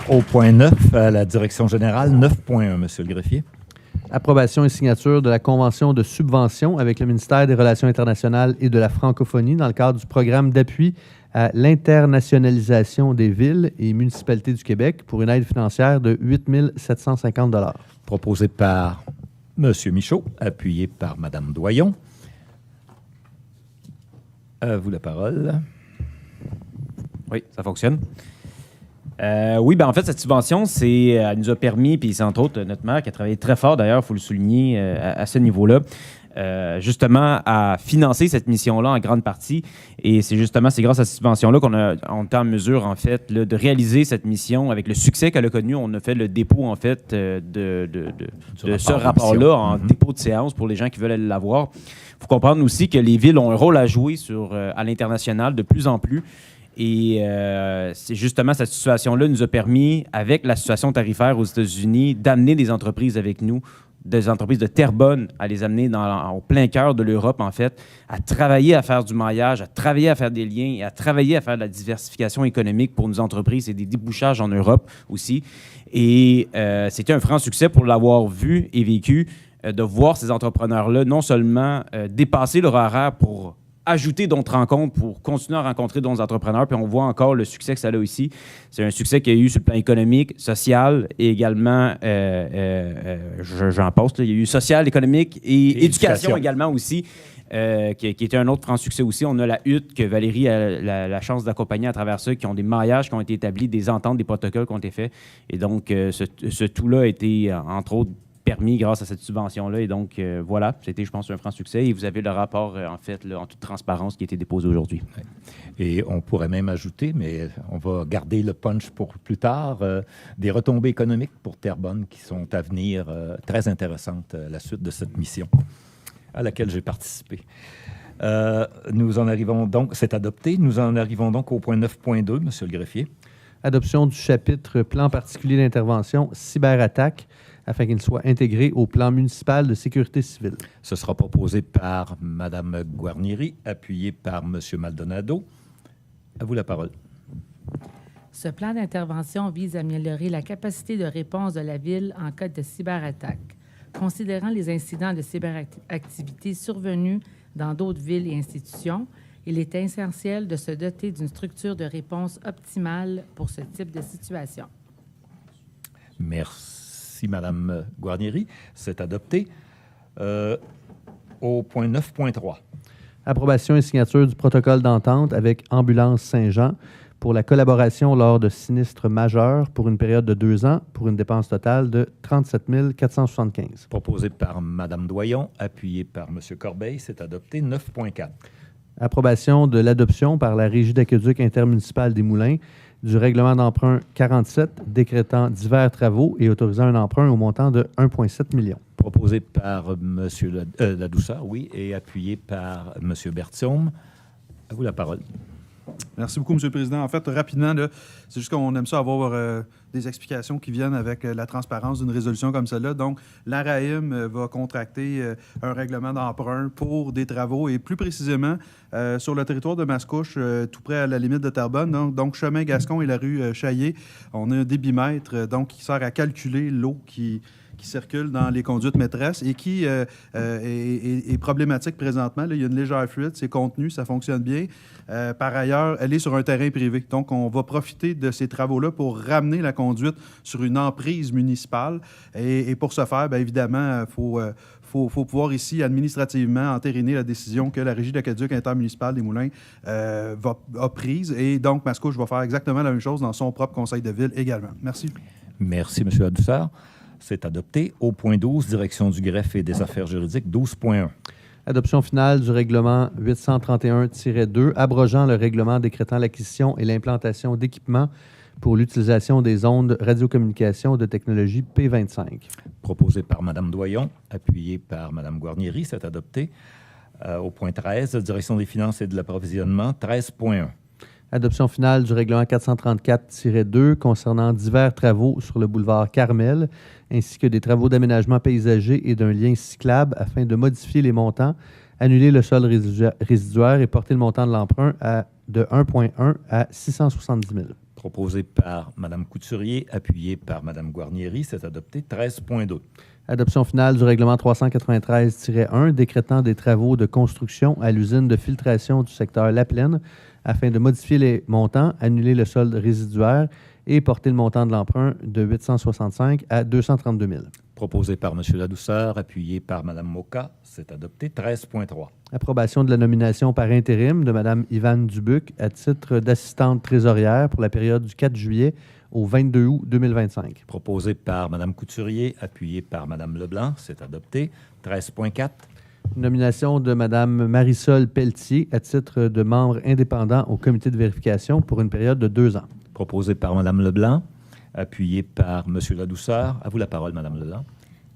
Au point 9, à la direction générale, 9.1, M. le greffier. Approbation et signature de la convention de subvention avec le ministère des Relations internationales et de la francophonie dans le cadre du programme d'appui à l'internationalisation des villes et municipalités du Québec pour une aide financière de 8 750 $. Proposé par M. Michaud, appuyé par Mme Doyon. À vous la parole. Oui, ça fonctionne. Oui, bien en fait, cette subvention, elle nous a permis, puis c'est entre autres notre maire qui a travaillé très fort, d'ailleurs, il faut le souligner à ce niveau-là, justement à financer cette mission-là en grande partie. Et c'est grâce à cette subvention-là qu'on est en mesure, en fait, là, de réaliser cette mission avec le succès qu'elle a connu. On a fait le dépôt, en fait, de ce rapport-là en dépôt de séance pour les gens qui veulent aller l'avoir. Il faut comprendre aussi que les villes ont un rôle à jouer à l'international de plus en plus. Et c'est justement cette situation-là nous a permis, avec la situation tarifaire aux États-Unis, d'amener des entreprises avec nous, des entreprises de Terrebonne, à les amener au plein cœur de l'Europe, en fait, à travailler à faire du maillage, à travailler à faire des liens et à travailler à faire de la diversification économique pour nos entreprises et des débouchages en Europe aussi. Et c'était un franc succès pour l'avoir vu et vécu, de voir ces entrepreneurs-là non seulement dépasser leur horaire pour ajouter d'autres rencontres pour continuer à rencontrer d'autres entrepreneurs. Puis on voit encore le succès que ça a ici. C'est un succès qu'il y a eu sur le plan économique, social et également, j'en passe, il y a eu social, économique et éducation également aussi, qui était un autre franc succès aussi. On a la hutte que Valérie a la chance d'accompagner à travers ça, qui ont des mariages qui ont été établis, des ententes, des protocoles qui ont été faits. Et donc, ce tout-là a été, entre autres, permis grâce à cette subvention-là. Et donc, voilà, c'était, je pense, un franc succès. Et vous avez le rapport, en fait, là, en toute transparence, qui a été déposé aujourd'hui. Et on pourrait même ajouter, mais on va garder le punch pour plus tard, des retombées économiques pour Terrebonne qui sont à venir très intéressantes à la suite de cette mission à laquelle j'ai participé. Nous en arrivons donc, c'est adopté, nous en arrivons donc au point 9.2, M. le greffier. Adoption du chapitre plan particulier d'intervention cyberattaque afin qu'il soit intégré au plan municipal de sécurité civile. Ce sera proposé par Mme Guarnieri, appuyé par M. Maldonado. À vous la parole. Ce plan d'intervention vise à améliorer la capacité de réponse de la Ville en cas de cyberattaque. Considérant les incidents de cyberactivité survenus dans d'autres villes et institutions, il est essentiel de se doter d'une structure de réponse optimale pour ce type de situation. Merci, Mme Guarnieri. C'est adopté. au point 9.3. Approbation et signature du protocole d'entente avec Ambulance Saint-Jean pour la collaboration lors de sinistres majeurs pour une période de 2 ans pour une dépense totale de 37 475. Proposé par Mme Doyon, appuyé par M. Corbeil, c'est adopté. 9.4. Approbation de l'adoption par la Régie d'aqueduc intermunicipale des Moulins du règlement d'emprunt 47 décrétant divers travaux et autorisant un emprunt au montant de 1,7 million. Proposé par M. Ladouceur, oui, et appuyé par M. Berthiaume. À vous la parole. Merci beaucoup, M. le Président. En fait, rapidement, là, c'est juste qu'on aime ça avoir des explications qui viennent avec la transparence d'une résolution comme celle-là. Donc, l'ARAIM va contracter un règlement d'emprunt pour des travaux et plus précisément sur le territoire de Mascouche, tout près à la limite de Terrebonne, donc chemin Gascon et la rue Chaillé. On a un débitmètre qui sert à calculer l'eau qui circule dans les conduites maîtresses et qui est problématique présentement. Là, il y a une légère fuite, c'est contenu, ça fonctionne bien. Par ailleurs, elle est sur un terrain privé. Donc, on va profiter de ces travaux-là pour ramener la conduite sur une emprise municipale. Et pour ce faire, bien évidemment, il faut pouvoir ici, administrativement, entériner la décision que la Régie d'aqueduc intermunicipale des Moulins a prise. Et donc, Mascouche va faire exactement la même chose dans son propre conseil de ville également. Merci. Merci, M. Ladouceur. C'est adopté. Au point 12, direction du greffe et des affaires juridiques, 12.1. Adoption finale du règlement 831-2, abrogeant le règlement décrétant l'acquisition et l'implantation d'équipements pour l'utilisation des ondes radiocommunication de technologie P25. Proposé par Mme Doyon, appuyé par Mme Guarnieri, c'est adopté. Au point 13, direction des finances et de l'approvisionnement, 13.1. Adoption finale du règlement 434-2 concernant divers travaux sur le boulevard Carmel, ainsi que des travaux d'aménagement paysager et d'un lien cyclable afin de modifier les montants, annuler le solde résiduaire et porter le montant de l'emprunt de 1,1 à 670 000. Proposé par Mme Couturier, appuyé par Mme Guarnieri, c'est adopté. 13.2. Adoption finale du règlement 393-1 décrétant des travaux de construction à l'usine de filtration du secteur La Plaine afin de modifier les montants, annuler le solde résiduaire et porter le montant de l'emprunt de 865 à 232 000. Proposé par M. Ladouceur, appuyé par Mme Moka, c'est adopté. 13.3. Approbation de la nomination par intérim de Mme Yvonne Dubuc à titre d'assistante trésorière pour la période du 4 juillet au 22 août 2025. Proposé par Mme Couturier, appuyé par Mme Leblanc, c'est adopté. 13.4. Nomination de Mme Marisol Pelletier à titre de membre indépendant au comité de vérification pour une période de 2 ans. Proposé par Mme Leblanc, appuyé par M. Ladouceur. À vous la parole, Mme Leblanc.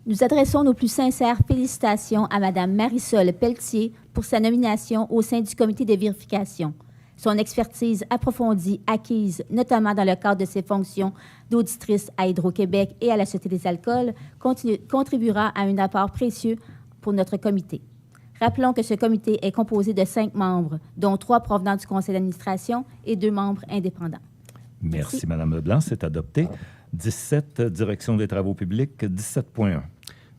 Nous adressons nos plus sincères félicitations à Mme Marisol Pelletier pour sa nomination au sein du comité de vérification. Son expertise approfondie, acquise notamment dans le cadre de ses fonctions d'auditrice à Hydro-Québec et à la Société des alcools, contribuera à un apport précieux pour notre comité. Rappelons que ce comité est composé de 5 membres, dont 3 provenant du conseil d'administration et 2 membres indépendants. Merci, Mme Leblanc. C'est adopté. 17, direction des travaux publics, 17.1.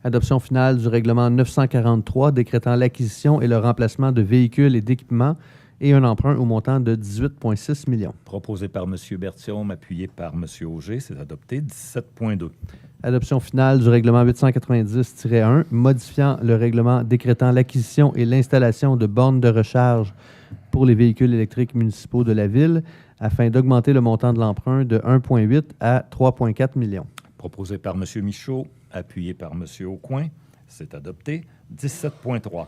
Adoption finale du règlement 943 décrétant l'acquisition et le remplacement de véhicules et d'équipements et un emprunt au montant de 18,6 millions. Proposé par M. Berthiaume, appuyé par M. Auger, c'est adopté. 17.2. Adoption finale du règlement 890-1, modifiant le règlement décrétant l'acquisition et l'installation de bornes de recharge pour les véhicules électriques municipaux de la Ville afin d'augmenter le montant de l'emprunt de 1,8 à 3,4 millions. Proposé par M. Michaud, appuyé par M. Aucoin, c'est adopté. 17.3.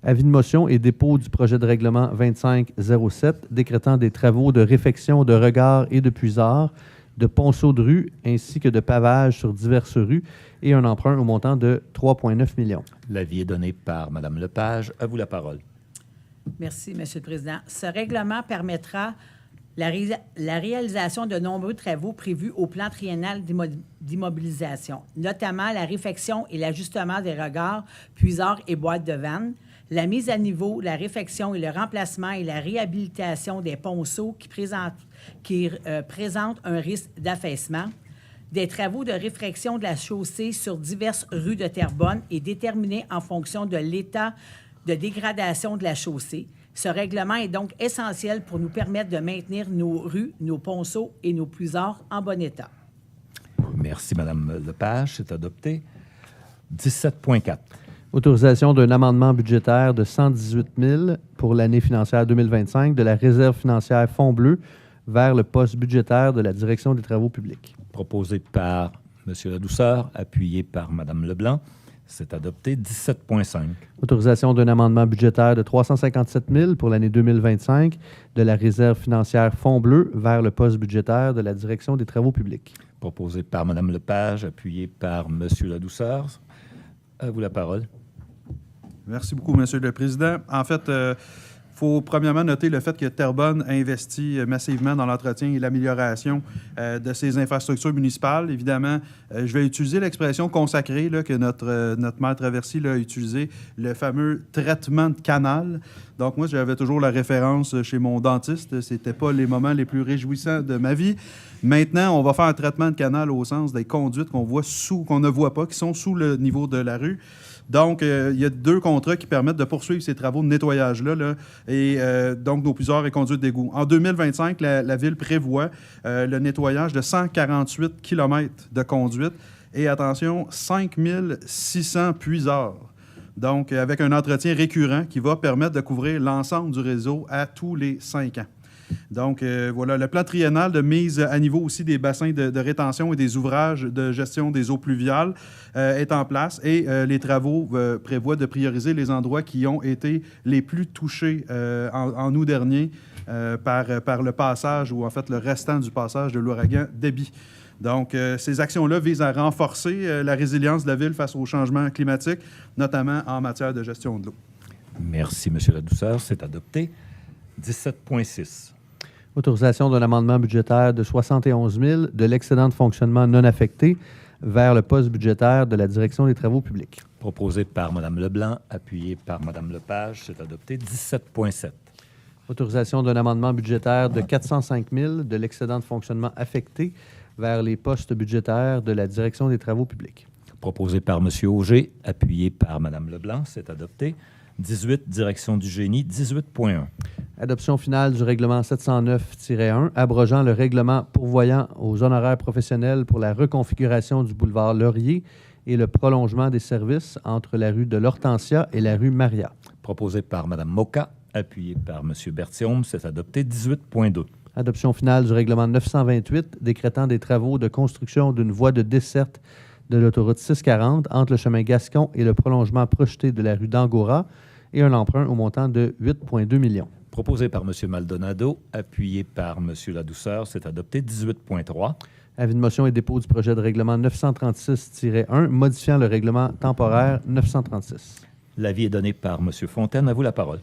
Avis de motion et dépôt du projet de règlement 2507 décrétant des travaux de réfection de regards et de puisards, de ponceaux de rue ainsi que de pavage sur diverses rues et un emprunt au montant de 3,9 millions. L'avis est donné par Mme Lepage. À vous la parole. Merci, M. le Président. Ce règlement permettra la réalisation de nombreux travaux prévus au plan triennal d'immobilisation, notamment la réfection et l'ajustement des regards, puisards et boîtes de vannes, la mise à niveau, la réfection et le remplacement et la réhabilitation des ponceaux qui présentent un risque d'affaissement, des travaux de réfection de la chaussée sur diverses rues de Terrebonne et déterminés en fonction de l'état de dégradation de la chaussée. Ce règlement est donc essentiel pour nous permettre de maintenir nos rues, nos ponceaux et nos puisards en bon état. Merci, Mme Lepage. C'est adopté. 17.4. Autorisation d'un amendement budgétaire de 118 000 pour l'année financière 2025 de la réserve financière Fonds Bleu vers le poste budgétaire de la Direction des travaux publics. Proposé par M. Ladouceur, appuyé par Mme Leblanc. C'est adopté. 17,5. Autorisation d'un amendement budgétaire de 357 000 pour l'année 2025 de la réserve financière Fonds Bleu vers le poste budgétaire de la Direction des travaux publics. Proposé par Mme Lepage, appuyé par M. Ladouceur. À vous la parole. Merci beaucoup, Monsieur le Président. En fait, faut premièrement noter le fait que Terrebonne a investi massivement dans l'entretien et l'amélioration de ses infrastructures municipales. Évidemment, je vais utiliser l'expression consacrée là, que notre maire Traversy là, a utilisé, le fameux traitement de canal. Donc moi, j'avais toujours la référence chez mon dentiste. C'était pas les moments les plus réjouissants de ma vie. Maintenant, on va faire un traitement de canal au sens des conduites qu'on ne voit pas, qui sont sous le niveau de la rue. Donc, il y a 2 contrats qui permettent de poursuivre ces travaux de nettoyage-là, et donc nos plusieurs et conduites d'égout. En 2025, la Ville prévoit le nettoyage de 148 km de conduite et, attention, 5600 puisards. Donc, avec un entretien récurrent qui va permettre de couvrir l'ensemble du réseau à tous les 5 ans. Donc, voilà, le plan triennal de mise à niveau aussi des bassins de rétention et des ouvrages de gestion des eaux pluviales est en place et les travaux prévoient de prioriser les endroits qui ont été les plus touchés en août dernier par le passage ou en fait le restant du passage de l'ouragan Debby. Donc, ces actions-là visent à renforcer la résilience de la Ville face au changement climatique, notamment en matière de gestion de l'eau. Merci, M. Ladouceur. C'est adopté. 17,6. Autorisation d'un amendement budgétaire de 71 000 de l'excédent de fonctionnement non affecté vers le poste budgétaire de la Direction des travaux publics. Proposé par Mme Leblanc, appuyé par Mme Lepage. C'est adopté. 17,7. Autorisation d'un amendement budgétaire de 405 000 de l'excédent de fonctionnement affecté vers les postes budgétaires de la Direction des travaux publics. Proposé par M. Auger, appuyé par Mme Leblanc. C'est adopté. 18, Direction du génie, 18,1. Adoption finale du règlement 709-1, abrogeant le règlement pourvoyant aux honoraires professionnels pour la reconfiguration du boulevard Laurier et le prolongement des services entre la rue de l'Hortensia et la rue Maria. Proposé par Mme Moka, appuyé par M. Berthiaume. C'est adopté. 18,2. Adoption finale du règlement 928, décrétant des travaux de construction d'une voie de desserte de l'autoroute 640 entre le chemin Gascon et le prolongement projeté de la rue d'Angora et un emprunt au montant de 8,2 millions. Proposé par M. Maldonado, appuyé par M. Ladouceur. C'est adopté. 18,3. Avis de motion et dépôt du projet de règlement 936-1, modifiant le règlement temporaire 936. L'avis est donné par M. Fontaine. À vous la parole.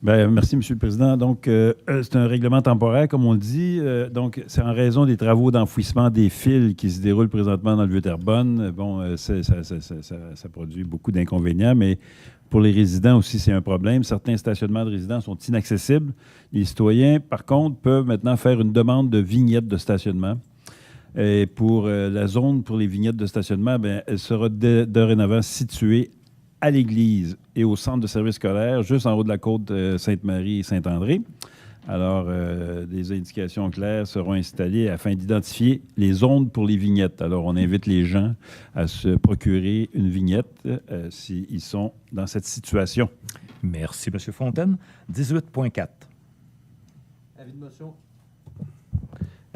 Bien, merci, M. le Président. Donc, c'est un règlement temporaire, comme on le dit. Donc, c'est en raison des travaux d'enfouissement des fils qui se déroulent présentement dans le Vieux-Terrebonne. Bon, ça produit beaucoup d'inconvénients, mais pour les résidents aussi, c'est un problème. Certains stationnements de résidents sont inaccessibles. Les citoyens, par contre, peuvent maintenant faire une demande de vignette de stationnement. Et pour la zone pour les vignettes de stationnement, bien, elle sera dorénavant située à l'église et au centre de service scolaire, juste en haut de la côte Sainte-Marie et Saint-André. Alors, des indications claires seront installées afin d'identifier les zones pour les vignettes. Alors, on invite les gens à se procurer une vignette s'ils sont dans cette situation. Merci, M. Fontaine. 18,4. Avis de motion.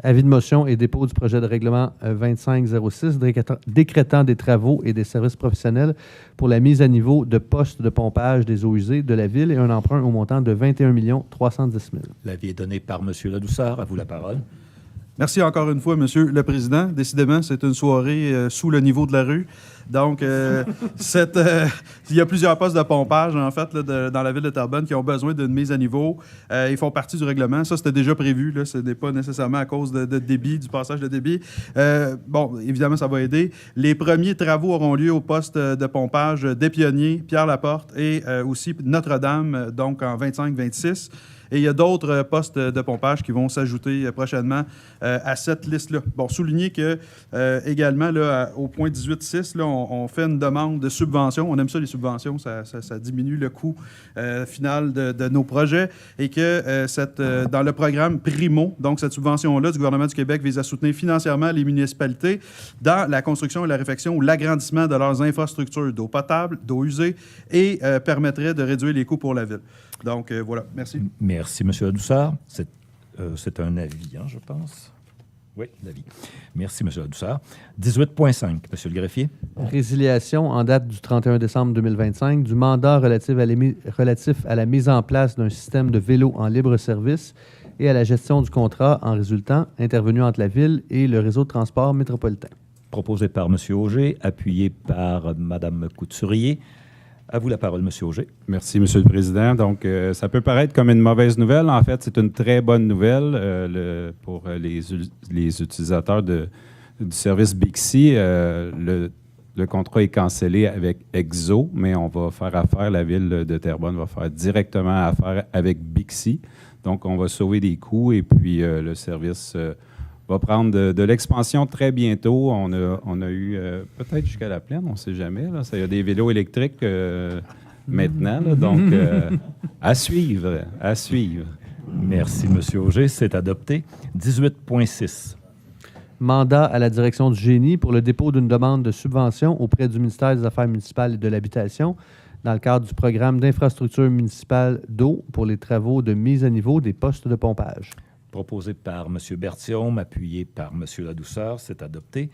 Avis de motion et dépôt du projet de règlement 2506 décrétant des travaux et des services professionnels pour la mise à niveau de postes de pompage des eaux usées de la Ville et un emprunt au montant de 21 310 000. L'avis est donné par M. Ladouceur. À vous la parole. Merci encore une fois, Monsieur le Président. Décidément, c'est une soirée sous le niveau de la rue. Donc, il y a plusieurs postes de pompage, en fait, là, dans la ville de Terrebonne qui ont besoin d'une mise à niveau. Ils font partie du règlement. Ça, c'était déjà prévu. Là. Ce n'est pas nécessairement à cause de débit, du passage de débit. Bon, évidemment, ça va aider. Les premiers travaux auront lieu au poste de pompage des Pionniers, Pierre-Laporte et aussi Notre-Dame, donc en 25-26. Et il y a d'autres postes de pompage qui vont s'ajouter prochainement à cette liste-là. Bon, souligner que également, là, au point 18.6, là, on fait une demande de subvention. On aime ça, les subventions, ça diminue le coût final de nos projets. Et que dans le programme Primo, donc cette subvention-là du gouvernement du Québec vise à soutenir financièrement les municipalités dans la construction et la réfection ou l'agrandissement de leurs infrastructures d'eau potable, d'eau usée et permettrait de réduire les coûts pour la ville. Donc, voilà. Merci. Merci, M. Ladouceur. C'est un avis, je pense. Oui, l'avis. Merci, M. Ladouceur. 18.5, M. le greffier. Résiliation en date du 31 décembre 2025 du mandat relatif à la mise en place d'un système de vélos en libre service et à la gestion du contrat en résultant, intervenu entre la Ville et le réseau de transport métropolitain. Proposé par M. Auger, appuyé par Mme Couturier. À vous la parole, M. Auger. Merci, M. le Président. Donc, ça peut paraître comme une mauvaise nouvelle. En fait, c'est une très bonne nouvelle pour les utilisateurs du service Bixi. Le contrat est cancellé avec Exo, mais on va faire affaire, la Ville de Terrebonne va faire directement affaire avec Bixi. Donc, on va sauver des coûts et puis le service va prendre de l'expansion très bientôt. On a eu peut-être jusqu'à la plaine, on ne sait jamais. Là. Il y a des vélos électriques maintenant. Là, donc, à suivre, à suivre. Merci, M. Auger. C'est adopté. 18.6. Mandat à la direction du Génie pour le dépôt d'une demande de subvention auprès du ministère des Affaires municipales et de l'Habitation dans le cadre du programme d'infrastructure municipale d'eau pour les travaux de mise à niveau des postes de pompage. Proposé par M. Berthiaume, appuyé par M. Ladouceur, c'est adopté.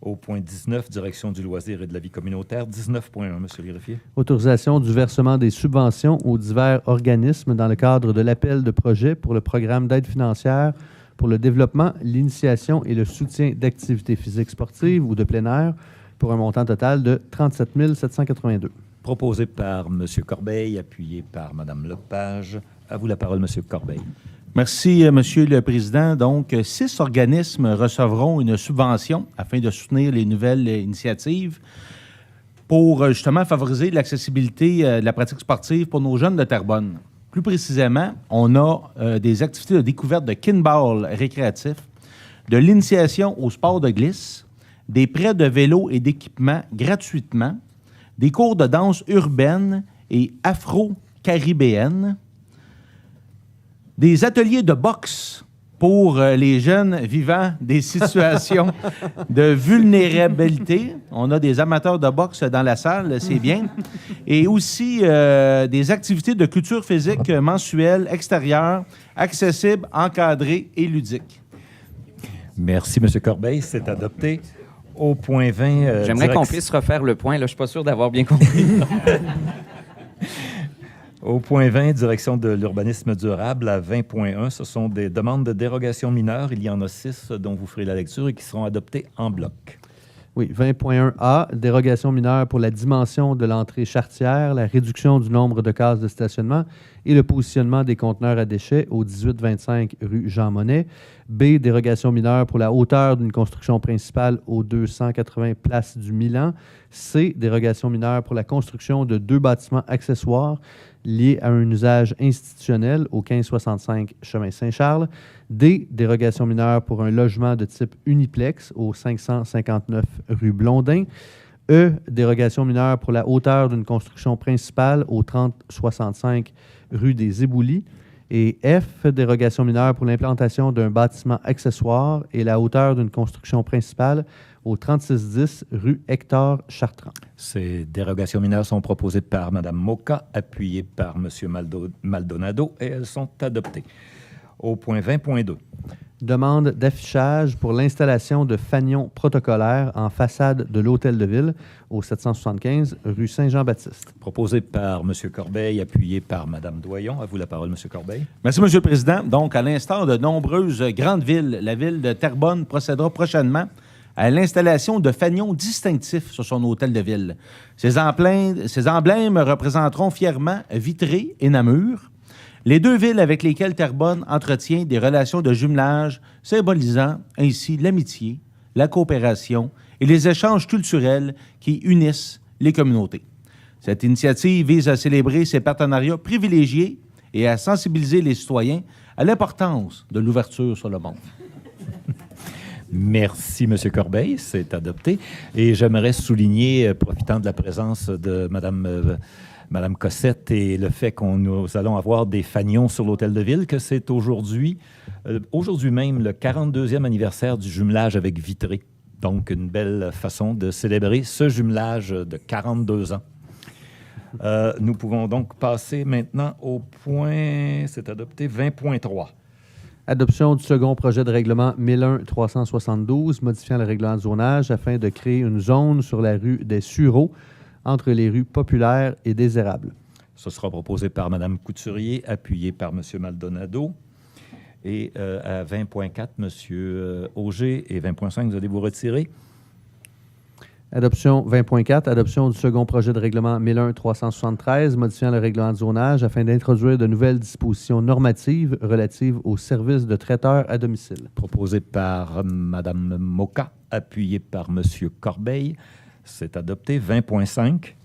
Au point 19, direction du loisir et de la vie communautaire, 19.1, M. le greffier. Autorisation du versement des subventions aux divers organismes dans le cadre de l'appel de projet pour le programme d'aide financière pour le développement, l'initiation et le soutien d'activités physiques sportives ou de plein air pour un montant total de 37 782. Proposé par M. Corbeil, appuyé par Mme Lepage. À vous la parole, M. Corbeil. Merci, Monsieur le Président. Donc, 6 organismes recevront une subvention afin de soutenir les nouvelles initiatives pour justement favoriser l'accessibilité de la pratique sportive pour nos jeunes de Terrebonne. Plus précisément, on a des activités de découverte de kinball récréatif, de l'initiation au sport de glisse, des prêts de vélos et d'équipements gratuitement, des cours de danse urbaine et afro-caribéenne, des ateliers de boxe pour les jeunes vivant des situations de vulnérabilité. On a des amateurs de boxe dans la salle, c'est bien. Et aussi des activités de culture physique mensuelles, extérieures, accessibles, encadrées et ludiques. Merci, M. Corbeil. C'est adopté. Au point 20... J'aimerais qu'on puisse refaire le point. Là, je ne suis pas sûr d'avoir bien compris. Au point 20, direction de l'urbanisme durable, à 20.1, ce sont des demandes de dérogation mineure. Il y en a 6 dont vous ferez la lecture et qui seront adoptées en bloc. Oui, 20.1A, dérogation mineure pour la dimension de l'entrée charretière, la réduction du nombre de cases de stationnement et le positionnement des conteneurs à déchets au 1825 rue Jean Monnet. B, dérogation mineure pour la hauteur d'une construction principale au 280 place du Milan. C, dérogation mineure pour la construction de 2 bâtiments accessoires liés à un usage institutionnel au 1565 chemin Saint-Charles. D, dérogation mineure pour un logement de type uniplex au 559 rue Blondin. E, dérogation mineure pour la hauteur d'une construction principale au 3065 rue des Éboulis. Et F, dérogation mineure pour l'implantation d'un bâtiment accessoire et la hauteur d'une construction principale au 3610 rue Hector Chartrand. Ces dérogations mineures sont proposées par Mme Moka, appuyées par M. Maldonado, et elles sont adoptées. Au point 20.2. Demande d'affichage pour l'installation de fanions protocolaires en façade de l'Hôtel de Ville au 775 rue Saint-Jean-Baptiste. Proposé par M. Corbeil, appuyé par Mme Doyon. À vous la parole, M. Corbeil. Merci, M. le Président. Donc, à l'instar de nombreuses grandes villes, la ville de Terrebonne procédera prochainement à l'installation de fanions distinctifs sur son hôtel de ville. Ces emblèmes représenteront fièrement Vitré et Namur, les 2 villes avec lesquelles Terrebonne entretient des relations de jumelage, symbolisant ainsi l'amitié, la coopération et les échanges culturels qui unissent les communautés. Cette initiative vise à célébrer ces partenariats privilégiés et à sensibiliser les citoyens à l'importance de l'ouverture sur le monde. Merci, M. Corbeil. C'est adopté. Et j'aimerais souligner, profitant de la présence de Mme Cossette et le fait qu'on nous allons avoir des fanions sur l'Hôtel de Ville, que c'est aujourd'hui même le 42e anniversaire du jumelage avec Vitré. Donc, une belle façon de célébrer ce jumelage de 42 ans. Nous pouvons donc passer maintenant au point, c'est adopté, 20.3. Adoption du second projet de règlement 1001-372, modifiant le règlement de zonage afin de créer une zone sur la rue des Sureaux entre les rues Populaires et Désérables. Ce sera proposé par Mme Couturier, appuyé par M. Maldonado. Et à 20.4, M. Auger, et 20.5, vous allez vous retirer. Adoption 20.4, adoption du second projet de règlement 1001-373, modifiant le règlement de zonage afin d'introduire de nouvelles dispositions normatives relatives aux services de traiteurs à domicile. Proposé par Mme Moka, appuyé par M. Corbeil. C'est adopté. 20.5.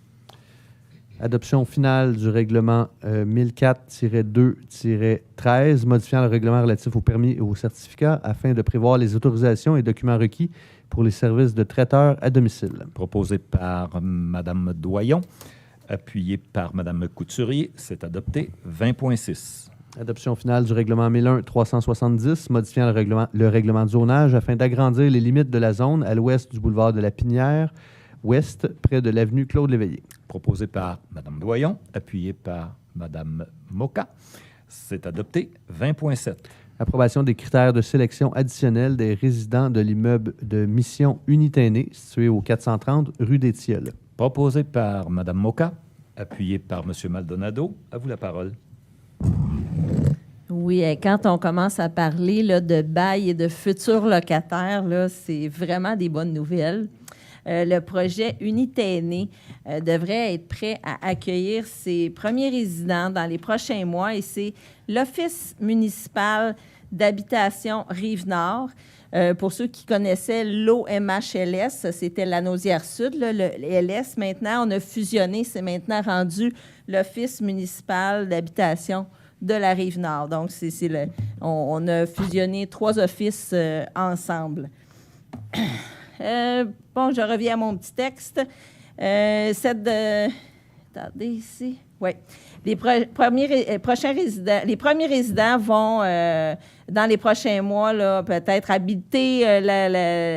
Adoption finale du règlement 1004-2-13, modifiant le règlement relatif aux permis et aux certificats afin de prévoir les autorisations et documents requis pour les services de traiteurs à domicile. Proposé par Mme Doyon, appuyé par Mme Couturier. C'est adopté. 20.6. Adoption finale du règlement 1001-370, modifiant le règlement de zonage afin d'agrandir les limites de la zone à l'ouest du boulevard de la Pinière, ouest, près de l'avenue Claude-Léveillé. Proposé par Mme Doyon, appuyé par Mme Moka. C'est adopté. 20.7. Approbation des critères de sélection additionnels des résidents de l'immeuble de mission Unité aînée, situé au 430 rue des Tilleuls. Proposé par Mme Moka, appuyé par M. Maldonado. À vous la parole. Oui, quand on commence à parler là, de bail et de futurs locataires, là, c'est vraiment des bonnes nouvelles. Le projet Unité aînée devrait être prêt à accueillir ses premiers résidents dans les prochains mois et c'est l'Office municipal d'habitation Rive-Nord. Pour ceux qui connaissaient l'OMHLS, c'était la Nausière-Sud, là, le LS. Maintenant, on a fusionné, c'est maintenant rendu l'Office municipal d'habitation de la Rive-Nord. Donc, on a fusionné 3 offices ensemble. Je reviens à mon petit texte. Attendez ici. Oui. Les premiers résidents vont, dans les prochains mois, là, peut-être habiter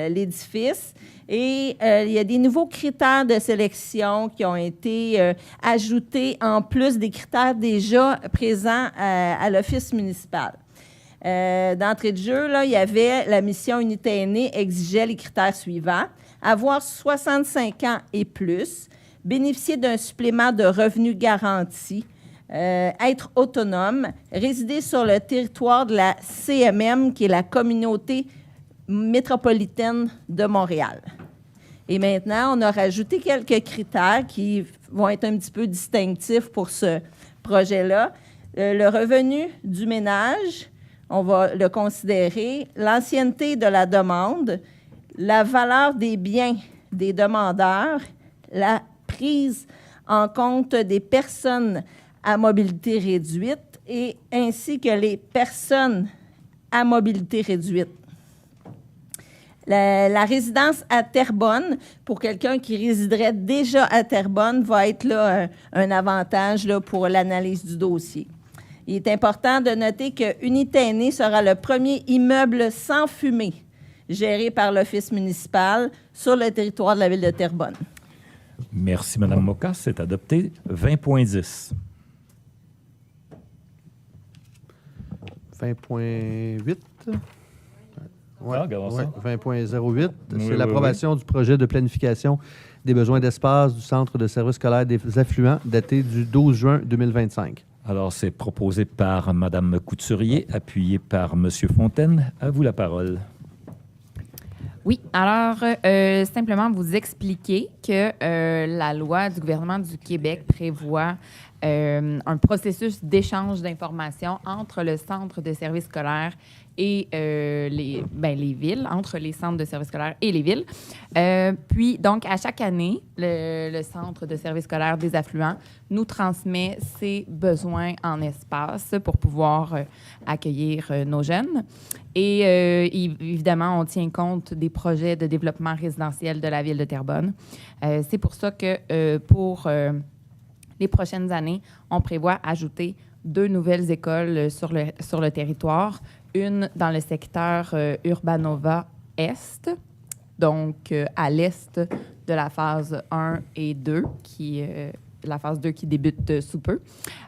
l'édifice. Et il y a des nouveaux critères de sélection qui ont été ajoutés en plus des critères déjà présents à l'Office municipal. D'entrée de jeu, là, il y avait la mission Unité aînée exigeait les critères suivants. Avoir 65 ans et plus, bénéficier d'un supplément de revenus garanti, être autonome, résider sur le territoire de la CMM, qui est la communauté métropolitaine de Montréal. Et maintenant, on a rajouté quelques critères qui vont être un petit peu distinctifs pour ce projet-là. Le revenu du ménage, on va le considérer, l'ancienneté de la demande, la valeur des biens des demandeurs, la prise en compte des personnes à mobilité réduite et ainsi que les personnes à mobilité réduite. La résidence à Terrebonne, pour quelqu'un qui résiderait déjà à Terrebonne, va être là un avantage là, pour l'analyse du dossier. Il est important de noter que Unité aînée sera le premier immeuble sans fumée géré par l'Office municipal sur le territoire de la ville de Terrebonne. Merci, Mme Moka. C'est adopté. 20.10. 20.8. Ouais, regardons ça. 20.08. Oui, C'est l'approbation du projet de planification des besoins d'espace du Centre de services scolaires des affluents daté du 12 juin 2025. Alors, c'est proposé par Mme Couturier, appuyé par M. Fontaine. À vous la parole. Oui, alors, simplement vous expliquer que la loi du gouvernement du Québec prévoit un processus d'échange d'informations entre le centre de services scolaires et les villes, entre les centres de services scolaires et les villes. Puis, donc, à chaque année, le centre de services scolaires des affluents nous transmet ses besoins en espace pour pouvoir accueillir nos jeunes. Et évidemment, on tient compte des projets de développement résidentiel de la ville de Terrebonne. C'est pour ça que pour les prochaines années, on prévoit ajouter 2 nouvelles écoles sur le territoire, une dans le secteur Urbanova Est, donc à l'est de la phase 1 et 2, la phase 2 qui débute sous peu,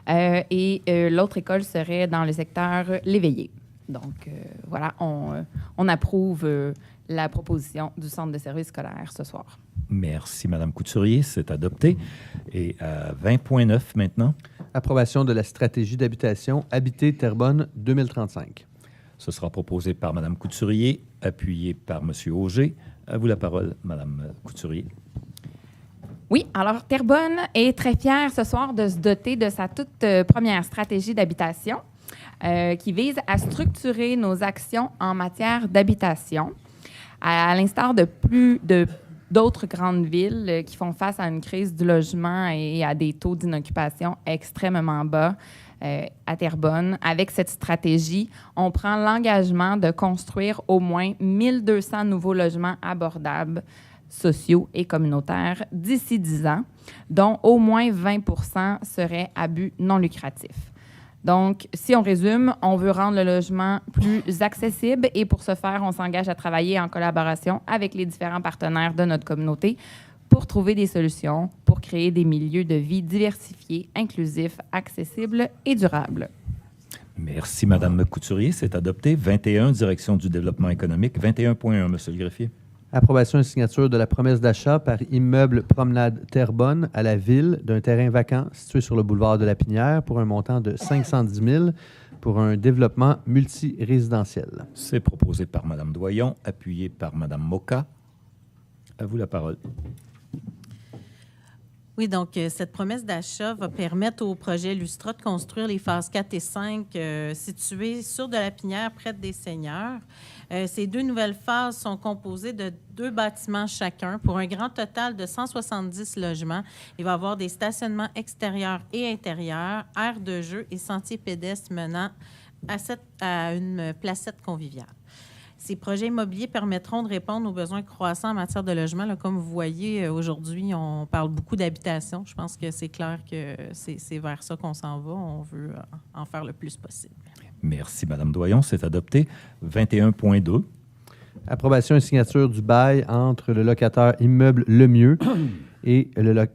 et l'autre école serait dans le secteur L'Éveillé. Donc, voilà, on approuve la proposition du centre de services scolaires ce soir. Merci, Mme Couturier. C'est adopté. Et à 20.9 maintenant. Approbation de la stratégie d'habitation Habiter Terrebonne 2035. Ce sera proposé par Mme Couturier, appuyé par M. Auger. À vous la parole, Mme Couturier. Oui, alors Terrebonne est très fière ce soir de se doter de sa toute première stratégie d'habitation qui vise à structurer nos actions en matière d'habitation. À l'instar de d'autres grandes villes qui font face à une crise du logement et à des taux d'inoccupation extrêmement bas, à Terrebonne, avec cette stratégie, on prend l'engagement de construire au moins 1200 nouveaux logements abordables, sociaux et communautaires d'ici 10 ans, dont au moins 20 % seraient à but non lucratif. Donc, si on résume, on veut rendre le logement plus accessible et pour ce faire, on s'engage à travailler en collaboration avec les différents partenaires de notre communauté pour trouver des solutions, pour créer des milieux de vie diversifiés, inclusifs, accessibles et durables. Merci, Mme Couturier. C'est adopté. 21, Direction du développement économique. 21.1, Monsieur le greffier. Approbation et signature de la promesse d'achat par Immeuble Promenade Terrebonne à la ville d'un terrain vacant situé sur le boulevard de la Pinière pour un montant de 510 000 pour un développement multirésidentiel. C'est proposé par Mme Doyon, appuyé par Mme Moka. À vous la parole. Oui, donc cette promesse d'achat va permettre au projet Lustra de construire les phases 4 et 5 situées sur de la Pinière, près des Seigneurs. Ces 2 nouvelles phases sont composées de 2 bâtiments chacun pour un grand total de 170 logements. Il va y avoir des stationnements extérieurs et intérieurs, aires de jeu et sentiers pédestres menant à une placette conviviale. Ces projets immobiliers permettront de répondre aux besoins croissants en matière de logement. Là, comme vous voyez, aujourd'hui, on parle beaucoup d'habitation. Je pense que c'est clair que c'est vers ça qu'on s'en va. On veut en faire le plus possible. Merci, Mme Doyon. C'est adopté. 21.2. Approbation et signature du bail entre le locataire Immeuble Le Mieux et la